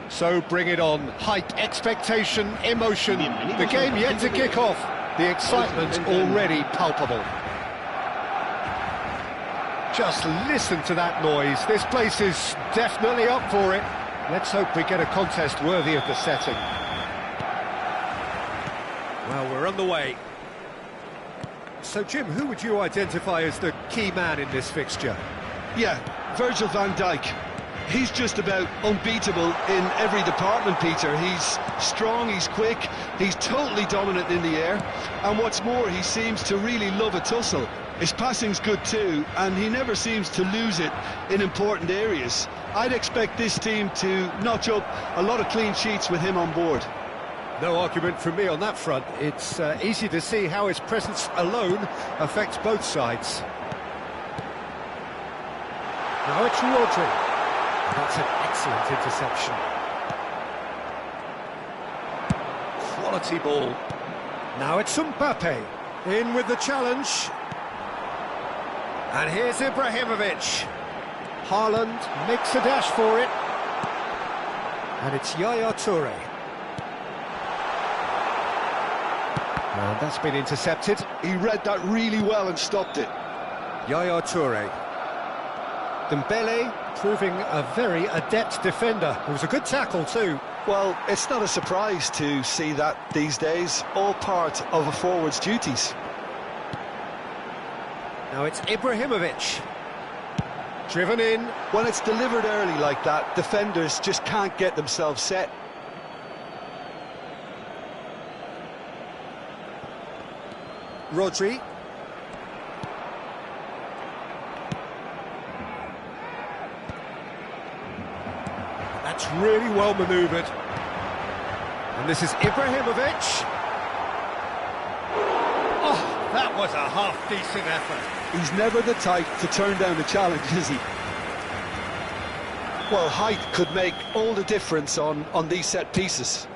So bring it on. Height, expectation, emotion. The game yet to kick off. The excitement already palpable. Just listen to that noise. This place is definitely up for it. Let's hope we get a contest worthy of the setting. Well, we're on the way. So, Jim, who would you identify as the key man in this fixture? Yeah, Virgil van Dijk. He's just about unbeatable in every department, Peter. He's strong, he's quick, he's totally dominant in the air, and what's more, he seems to really love a tussle. His passing's good too, and he never seems to lose it in important areas. I'd expect this team to notch up a lot of clean sheets with him on board. No argument from me on that front. It's easy to see how his presence alone affects both sides. Now it's Rodri. That's an excellent interception. Quality ball. Now it's Mbappe. In with the challenge. And here's Ibrahimovic. Haaland makes a dash for it. And it's Yaya Toure. And that's been intercepted. He read that really well and stopped it. Yaya Toure. Dembele proving a very adept defender. It was a good tackle too. Well, it's not a surprise to see that these days, all part of a forward's duties. Now it's Ibrahimovic. Driven in. When it's delivered early like that, defenders just can't get themselves set. Rodri. That's really well manoeuvred. And this is Ibrahimovic. Oh, that was a half-decent effort. He's never the type to turn down a challenge, is he? Well, height could make all the difference on these set pieces.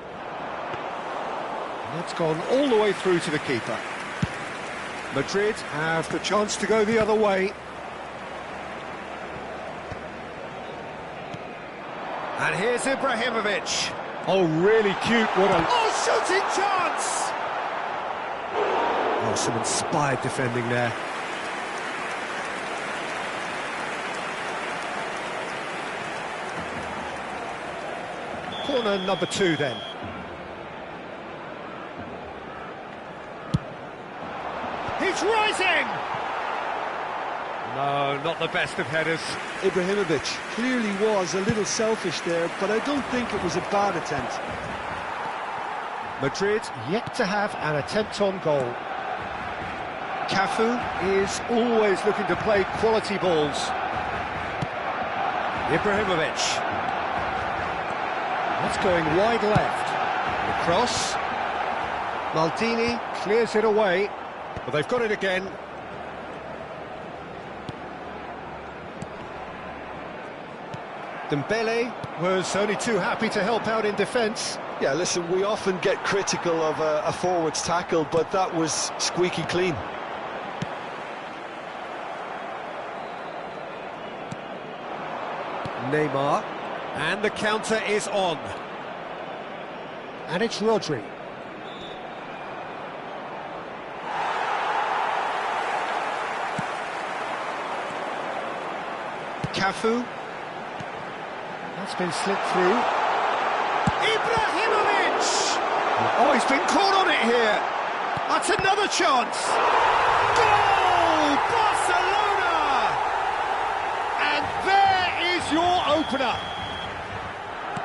And that's gone all the way through to the keeper. Madrid have the chance to go the other way. And here's Ibrahimovic. Oh, really cute. What a... Oh, shooting chance! Oh, some inspired defending there. Corner number 2 then. He's rising! No, not the best of headers. Ibrahimovic clearly was a little selfish there, but I don't think it was a bad attempt. Madrid yet to have an attempt on goal. Cafu is always looking to play quality balls. Ibrahimovic. That's going wide left. The cross. Maldini clears it away. But they've got it again. Dembele was only too happy to help out in defence. Yeah, listen, we often get critical of a forward's tackle, but that was squeaky clean. Neymar. And the counter is on. And it's Rodri. Cafu. That's been slipped through. Ibrahimovic! Oh, he's been caught on it here. That's another chance. Goal! Barcelona! And there is your opener.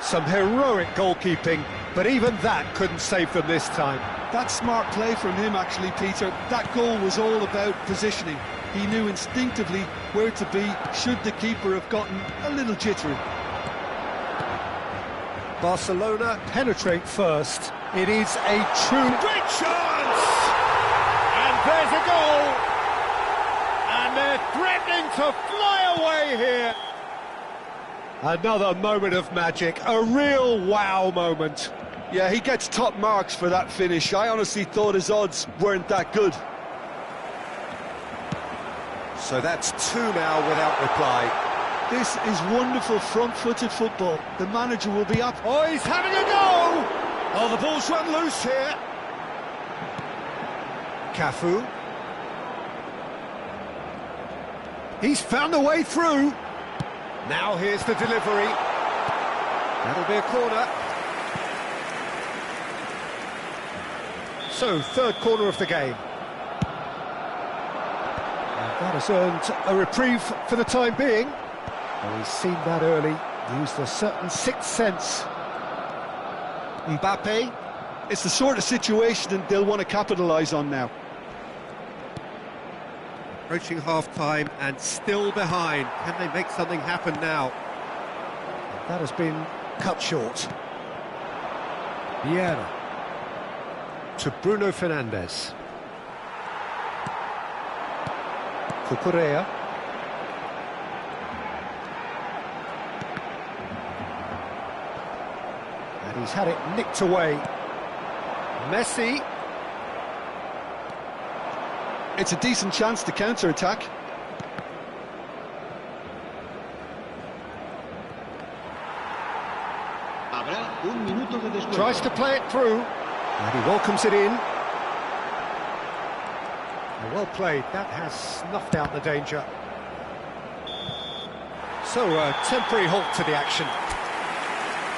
Some heroic goalkeeping, but even that couldn't save them this time. That's smart play from him, actually, Peter. That goal was all about positioning. He knew instinctively where to be should the keeper have gotten a little jittery. Barcelona penetrate first. It is a true great chance! And there's a goal! And they're threatening to fly away here. Another moment of magic, a real wow moment. Yeah, he gets top marks for that finish. I honestly thought his odds weren't that good. So that's 2 now without reply. This is wonderful front-footed football. The manager will be up. Oh, he's having a go! Oh, the ball's run loose here. Cafu. He's found a way through. Now here's the delivery. That'll be a corner. So, 3rd corner of the game. And that has earned a reprieve for the time being. Well, he's seen that early, used a certain 6th sense. Mbappe. It's the sort of situation that they'll want to capitalise on now. Approaching half-time and still behind. Can they make something happen now? And that has been cut short. Vieira. To Bruno Fernandes. Cucurella. And he's had it nicked away. Messi. It's a decent chance to counter-attack. Tries to play it through. And he welcomes it in. And well played. That has snuffed out the danger. So, a temporary halt to the action.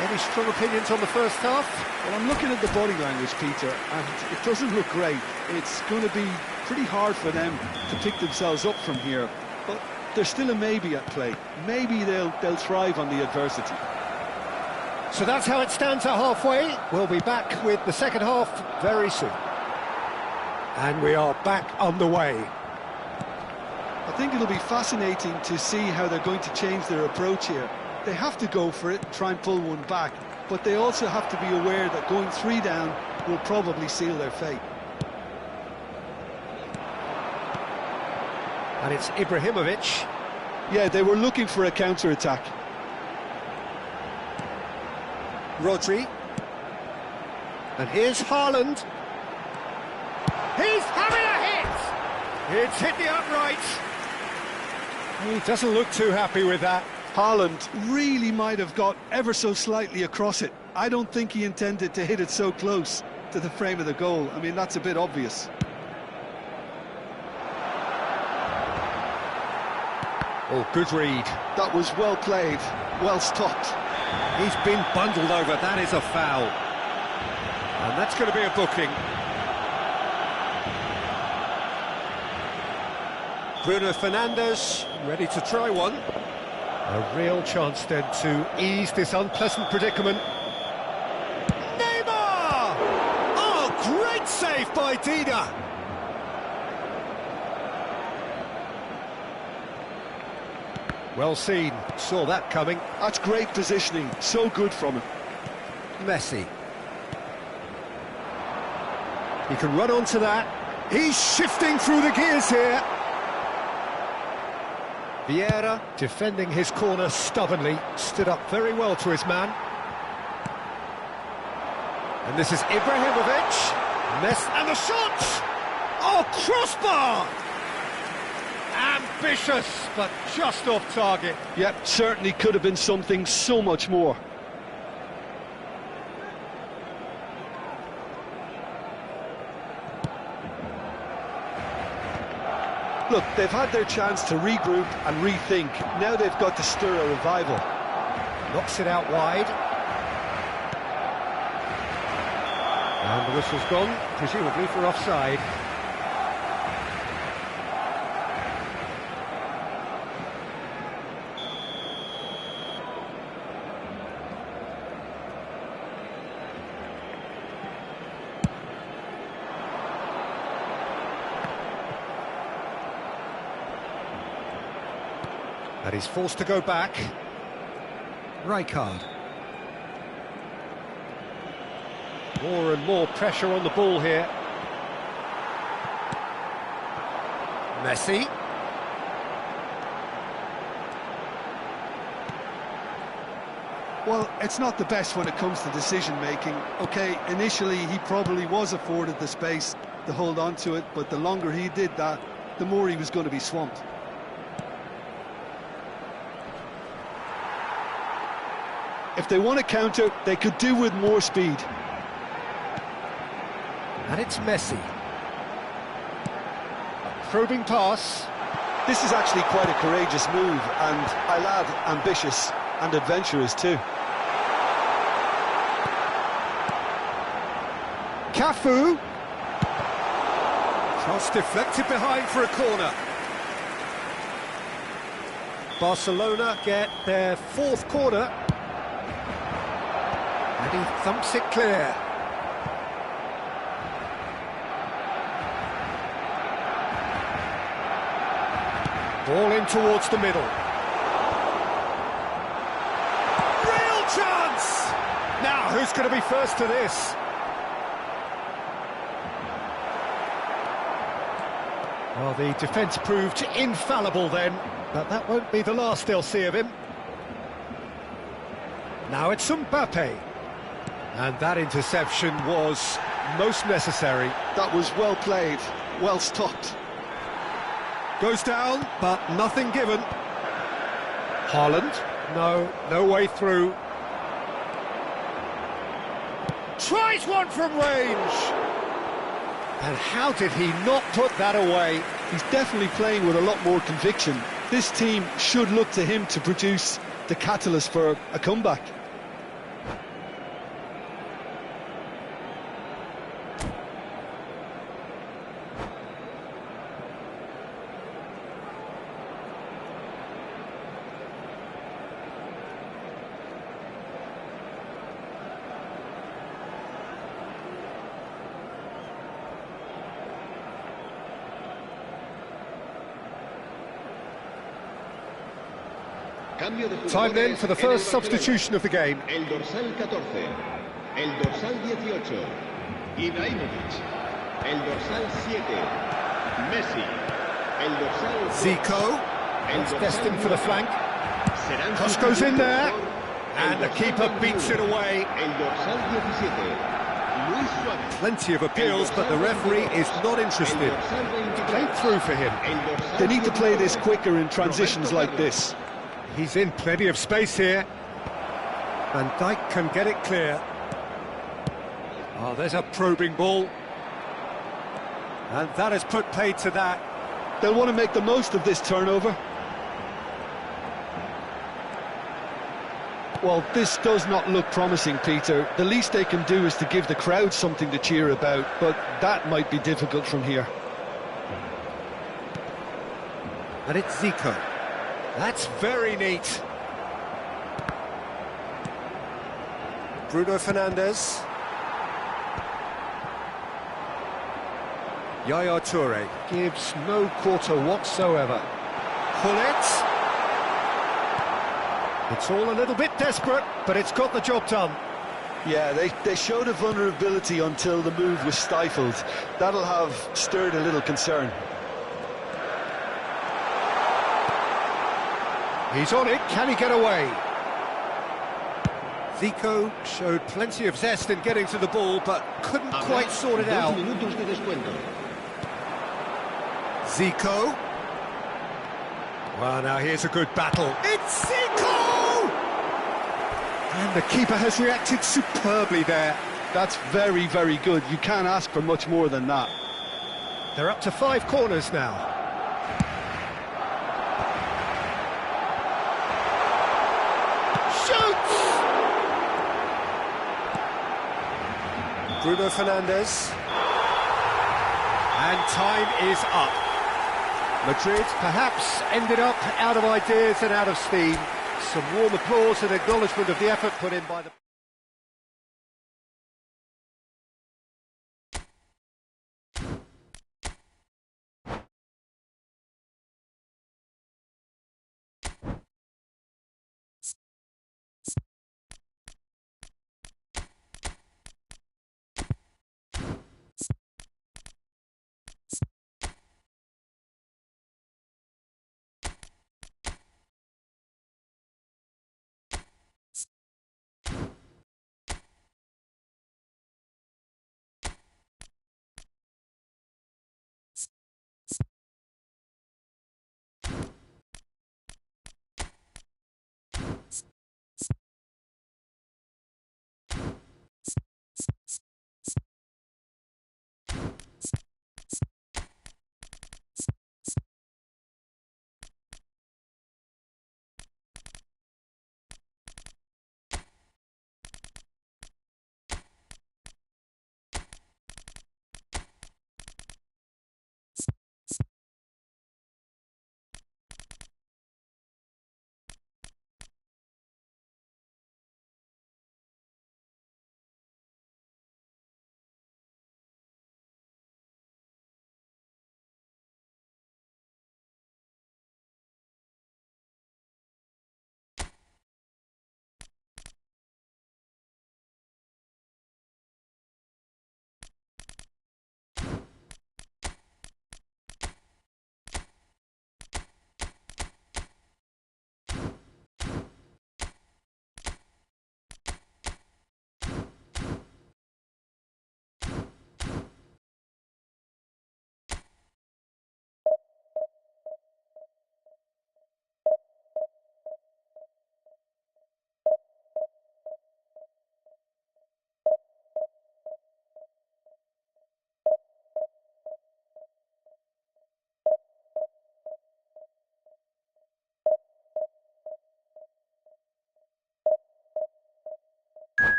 Any strong opinions on the first half? Well, I'm looking at the body language, Peter, and it doesn't look great. It's going to be pretty hard for them to pick themselves up from here, but there's still a maybe at play. Maybe they'll thrive on the adversity. So that's how it stands at halfway. We'll be back with the second half very soon. And we are back underway. I think it'll be fascinating to see how they're going to change their approach here. They have to go for it, try and pull one back, but they also have to be aware that going 3 down will probably seal their fate. And it's Ibrahimovic. Yeah, they were looking for a counter-attack. Rodri. And here's Haaland. He's having a hit! It's hit the upright. He doesn't look too happy with that. Haaland really might have got ever so slightly across it. I don't think he intended to hit it so close to the frame of the goal. I mean, that's a bit obvious. Oh, good read. That was well played, well stopped. He's been bundled over, that is a foul. And that's going to be a booking. Bruno Fernandes, ready to try one. A real chance then to ease this unpleasant predicament. Neymar! Oh, great save by Dida. Well seen, saw that coming. That's great positioning, so good from him. Messi. He can run onto that. He's shifting through the gears here. Vieira, defending his corner stubbornly, stood up very well to his man. And this is Ibrahimovic. And the shot! Oh, crossbar! Ambitious, but just off target. Yep, certainly could have been something so much more. Look, they've had their chance to regroup and rethink. Now they've got to stir a revival. Knocks it out wide. And the whistle's gone, presumably for offside. And he's forced to go back. Rijkaard. More and more pressure on the ball here. Messi. Well, it's not the best when it comes to decision-making. OK, initially he probably was afforded the space to hold on to it, but the longer he did that, the more he was going to be swamped. If they want to counter, they could do with more speed. And it's Messi. A probing pass. This is actually quite a courageous move, and I'll add ambitious and adventurous too. Cafu. Cross deflected behind for a corner. Barcelona get their fourth corner. And he thumps it clear. Ball in towards the middle. Real chance! Now, who's going to be first to this? Well, the defence proved infallible then, but that won't be the last they'll see of him. Now it's Mbappe. And that interception was most necessary. That was well played, well stopped. Goes down, but nothing given. Haaland, no way through. Tries one from range. And how did he not put that away? He's definitely playing with a lot more conviction. This team should look to him to produce the catalyst for a comeback. Time then for the first substitution of the game. El dorsal 14, el dorsal 18, Ibrahimovic, el dorsal 7, Messi, el dorsal 2, Zico, it's destined for the flank. Cross goes in there, and the keeper beats it away. El dorsal 17, Luis Suárez. Plenty of appeals, but the referee is not interested. Played through for him. They need to play this quicker in transitions like this. He's in plenty of space here. Van Dijk can get it clear. Oh, there's a probing ball. And that has put paid to that. They'll want to make the most of this turnover. Well, this does not look promising, Peter. The least they can do is to give the crowd something to cheer about, but that might be difficult from here. And it's Zico. That's very neat. Bruno Fernandes. Yaya Toure gives no quarter whatsoever. Hullet. It's all a little bit desperate, but it's got the job done. Yeah, they showed a vulnerability until the move was stifled. That'll have stirred a little concern. He's on it, can he get away? Zico showed plenty of zest in getting to the ball, but couldn't quite sort it out. Zico. Well, now here's a good battle. It's Zico! And the keeper has reacted superbly there. That's very, very good. You can't ask for much more than that. They're up to 5 corners now. Shoots! Bruno Fernandes. And time is up. Madrid perhaps ended up out of ideas and out of steam. Some warm applause and acknowledgement of the effort put in by the...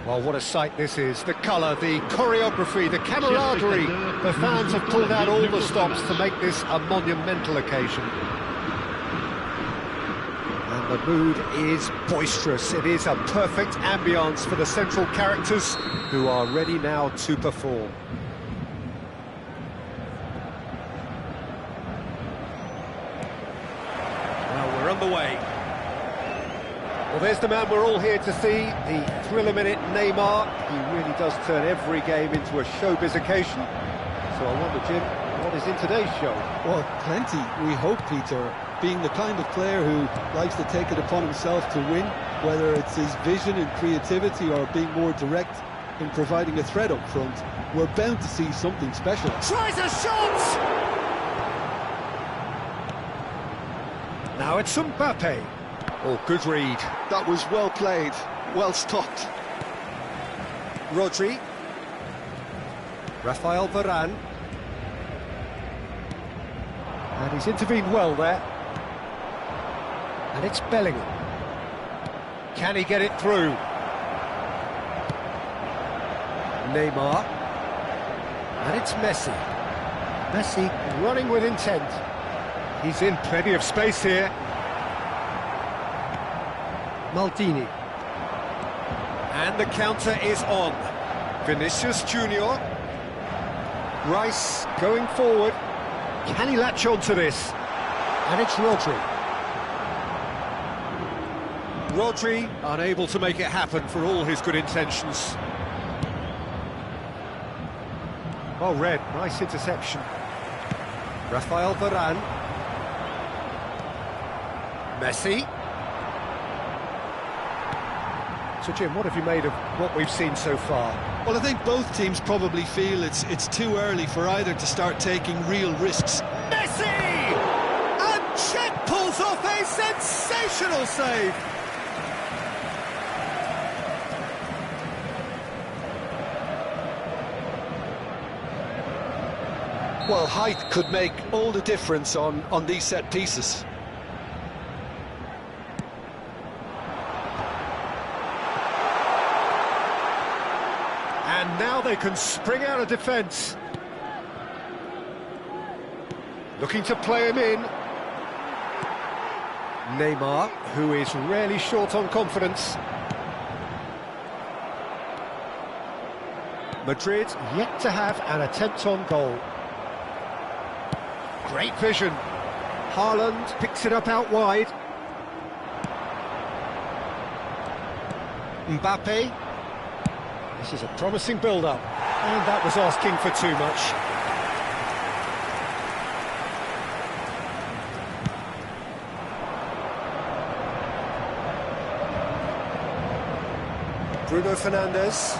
Well, what a sight this is. The colour, the choreography, the camaraderie. The fans have pulled out all the stops to make this a monumental occasion. And the mood is boisterous. It is a perfect ambience for the central characters who are ready now to perform. Well, we're underway. Well, there's the man we're all here to see, the thriller-minute Neymar. He really does turn every game into a showbiz occasion. So I wonder, Jim, what is in today's show? Well, plenty, we hope, Peter. Being the kind of player who likes to take it upon himself to win, whether it's his vision and creativity or being more direct in providing a threat up front, we're bound to see something special. Tries a shot! Now it's Mbappe. Oh, good read. That was well played, well stopped. Rodri. Rafael Varane. And he's intervened well there. And it's Bellingham. Can he get it through? Neymar. And it's Messi. Messi running with intent. He's in plenty of space here. Maldini. And the counter is on. Vinicius Junior. Rice going forward. Can he latch on to this? And it's Rodri. Rodri unable to make it happen for all his good intentions. Well read, nice interception. Rafael Varane. Messi. So Jim, what have you made of what we've seen so far? Well, I think both teams probably feel it's too early for either to start taking real risks. Messi! And Czech pulls off a sensational save! Well, height could make all the difference on these set pieces. And now they can spring out of defence. Looking to play him in. Neymar, who is rarely short on confidence. Madrid yet to have an attempt on goal. Great vision. Haaland picks it up out wide. Mbappe. This is a promising build-up. And that was asking for too much. Bruno Fernandes.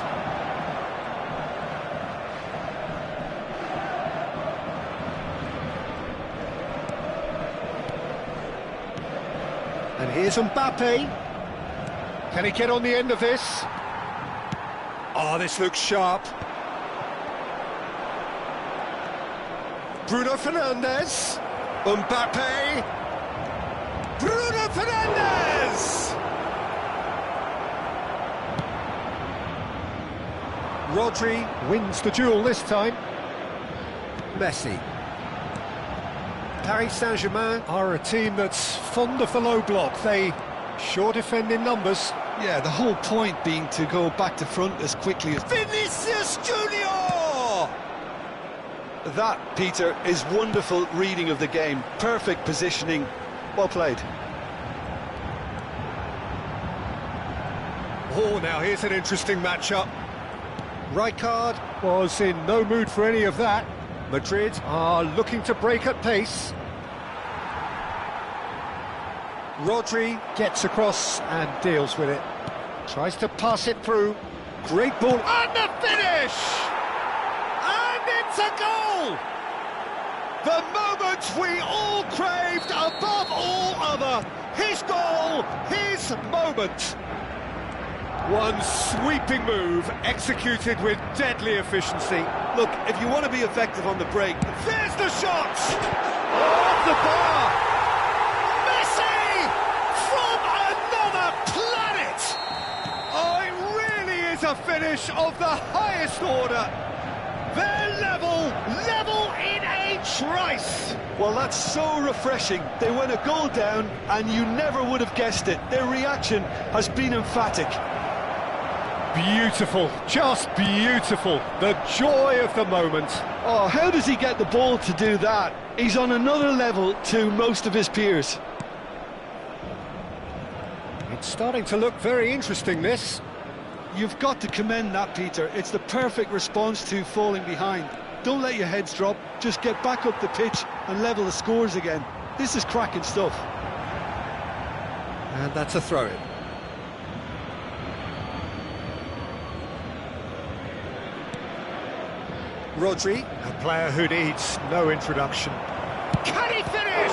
And here's Mbappe. Can he get on the end of this? Oh, this looks sharp. Bruno Fernandes. Mbappe. Bruno Fernandes! Rodri wins the duel this time. Messi. Paris Saint-Germain are a team that's fond of the low block. They sure defend in numbers. Yeah, the whole point being to go back to front as quickly as... Vinicius Junior! That, Peter, is wonderful reading of the game. Perfect positioning. Well played. Oh, now here's an interesting matchup. Rijkaard was in no mood for any of that. Madrid are looking to break at pace. Rodri gets across and deals with it. Tries to pass it through. Great ball. And the finish! And it's a goal! The moment we all craved above all other. His goal, his moment. One sweeping move, executed with deadly efficiency. Look, if you want to be effective on the break... There's the shot! Off the bar! Messi! From another planet! Oh, it really is a finish of the highest order. They're level in a trice. Well, that's so refreshing. They went a goal down, and you never would have guessed it. Their reaction has been emphatic. Beautiful, just beautiful. The joy of the moment. Oh, how does he get the ball to do that? He's on another level to most of his peers. It's starting to look very interesting, this. You've got to commend that, Peter. It's the perfect response to falling behind. Don't let your heads drop. Just get back up the pitch and level the scores again. This is cracking stuff. And that's a throw-in. Rodri, a player who needs no introduction. Can he finish?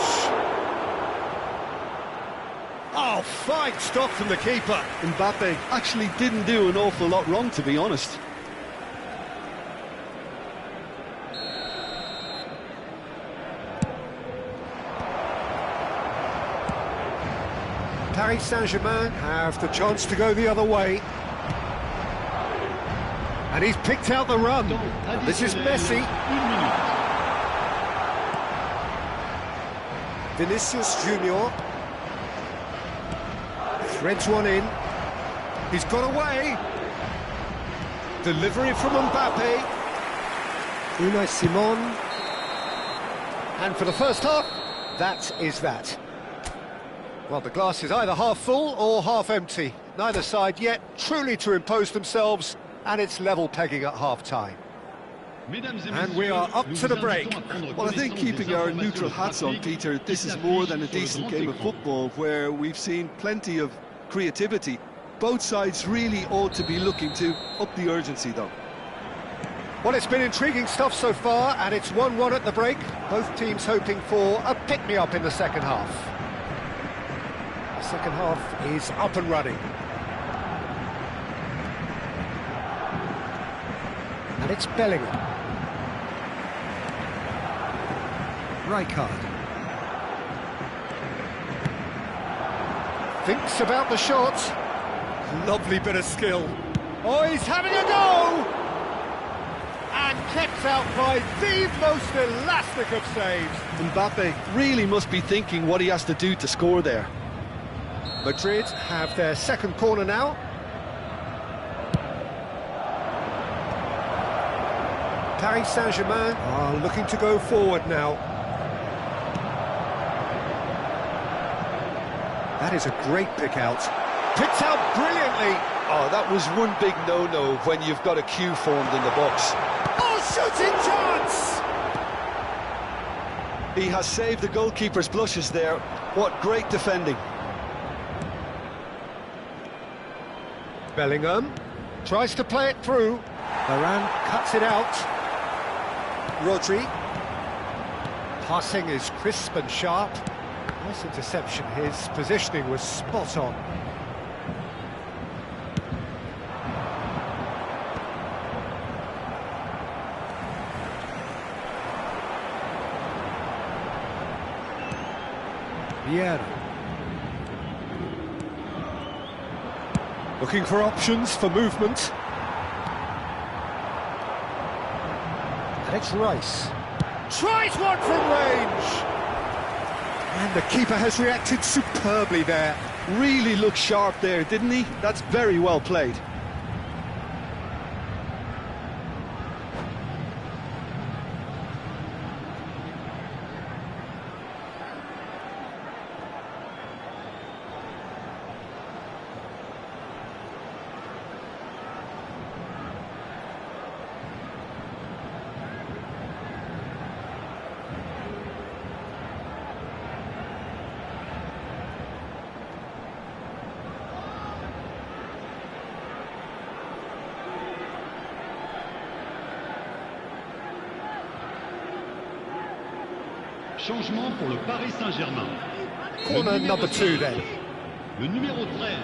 Oh, fine stop from the keeper. Mbappe actually didn't do an awful lot wrong, to be honest. Paris Saint-Germain have the chance to go the other way. And he's picked out the run. This is Messi. Vinicius Junior. Threads one in. He's got away. Delivery from Mbappe. Unai Simon. And for the first half, that is that. Well, the glass is either half full or half empty. Neither side yet truly to impose themselves, and it's level pegging at half-time. And we are up to the break. Well, I think keeping our neutral hats on, Peter, this is more than a decent game of football where we've seen plenty of creativity. Both sides really ought to be looking to up the urgency, though. Well, it's been intriguing stuff so far, and it's 1-1 at the break. Both teams hoping for a pick-me-up in the second half. The second half is up and running. And it's Bellingham. Rijkaard. Thinks about the shot. Lovely bit of skill. Oh, he's having a go! And kept out by the most elastic of saves. Mbappe really must be thinking what he has to do to score there. Madrid have their second corner now. Paris Saint-Germain are looking to go forward now. That is a great pick out. Picked out brilliantly. Oh, that was one big no-no when you've got a queue formed in the box. Oh, shooting chance! He has saved the goalkeeper's blushes there. What great defending. Bellingham tries to play it through. Varane cuts it out. Rodri. Passing is crisp and sharp. Nice interception. His positioning was spot on. Vieira. Looking for options for movement. And it's Rice. Tries one from range! And the keeper has reacted superbly there. Really looked sharp there, didn't he? That's very well played. Changement pour le Paris Saint-Germain. Corner number 2 then. Le numéro 13,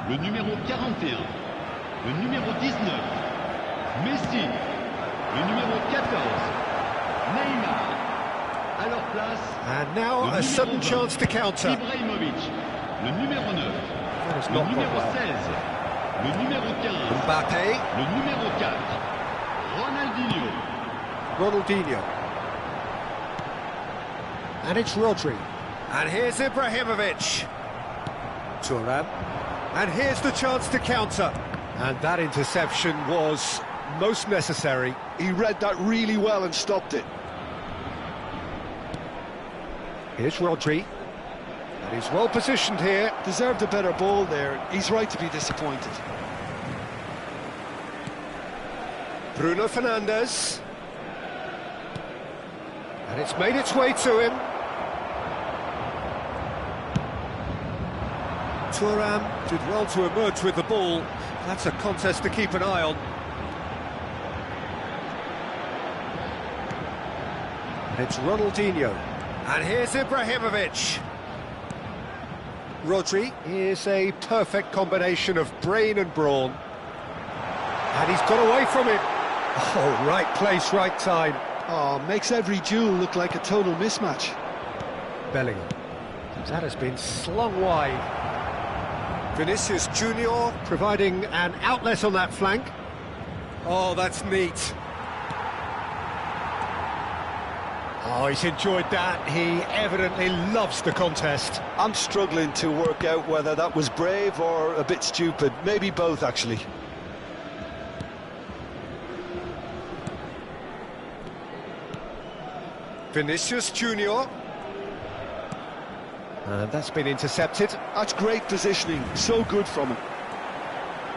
le numéro 41, le numéro 19, Messi, le numéro 14, Neymar. À leur place, And now a sudden chance to counter. Ibrahimovic, le numéro 9, That has le not numéro gone well. 16, Le numéro 15. Mbappé. Le numéro 4. Ronaldinho. Ronaldinho. And it's Rodri. And here's Ibrahimovic. Thuram. And here's the chance to counter. And that interception was most necessary. He read that really well and stopped it. Here's Rodri. And he's well positioned here. Deserved a better ball there. He's right to be disappointed. Bruno Fernandes. And it's made its way to him. Thuram did well to emerge with the ball. That's a contest to keep an eye on. And it's Ronaldinho. And here's Ibrahimovic. Rodri is a perfect combination of brain and brawn. And he's got away from it. Oh, right place, right time. Oh, makes every duel look like a total mismatch. Bellingham. That has been slung wide. Vinicius Junior providing an outlet on that flank. Oh, that's neat. Oh, he's enjoyed that. He evidently loves the contest. I'm struggling to work out whether that was brave or a bit stupid. Maybe both, actually. Vinicius Junior. And that's been intercepted. That's great positioning, so good from him.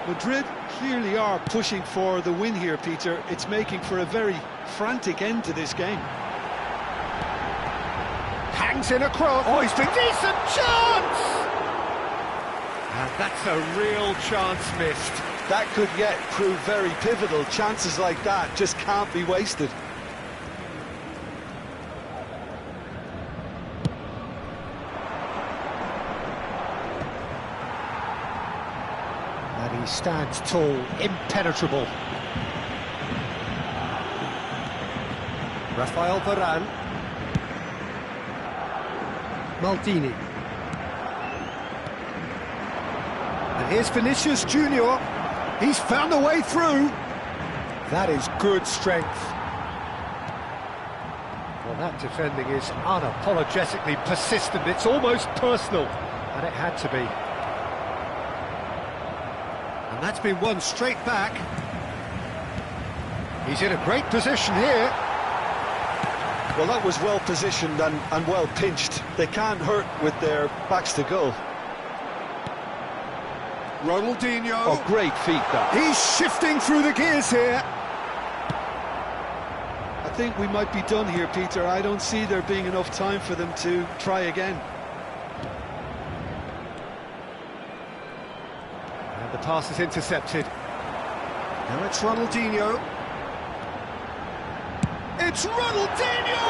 Madrid clearly are pushing for the win here, Peter. It's making for a very frantic end to this game. Hangs in a cross. Oh, he's been decent chance! And that's a real chance missed. That could yet prove very pivotal. Chances like that just can't be wasted. And he stands tall, impenetrable. Rafael Varane. Maldini. And here's Vinicius Junior. He's found a way through. That is good strength. Well, that defending is unapologetically persistent. It's almost personal, and it had to be. And that's been won straight back. He's in a great position here. Well, that was well positioned and well pinched. They can't hurt with their backs to goal. Ronaldinho. Oh, great feat, that. He's shifting through the gears here. I think we might be done here, Peter. I don't see there being enough time for them to try again. And the pass is intercepted. Now it's Ronaldinho. It's Ronaldinho!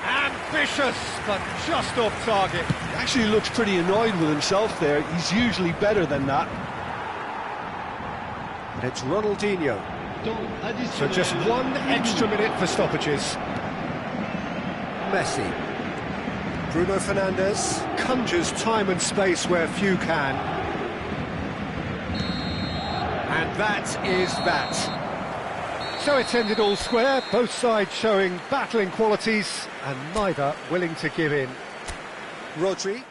Ambitious, but just off target. He actually looks pretty annoyed with himself there. He's usually better than that. And it's Ronaldinho. Temps So just additionnel. one extra minute for stoppages. Messi. Bruno Fernandes conjures time and space where few can. And that is that. So it's ended all square, both sides showing battling qualities and neither willing to give in. Rodri.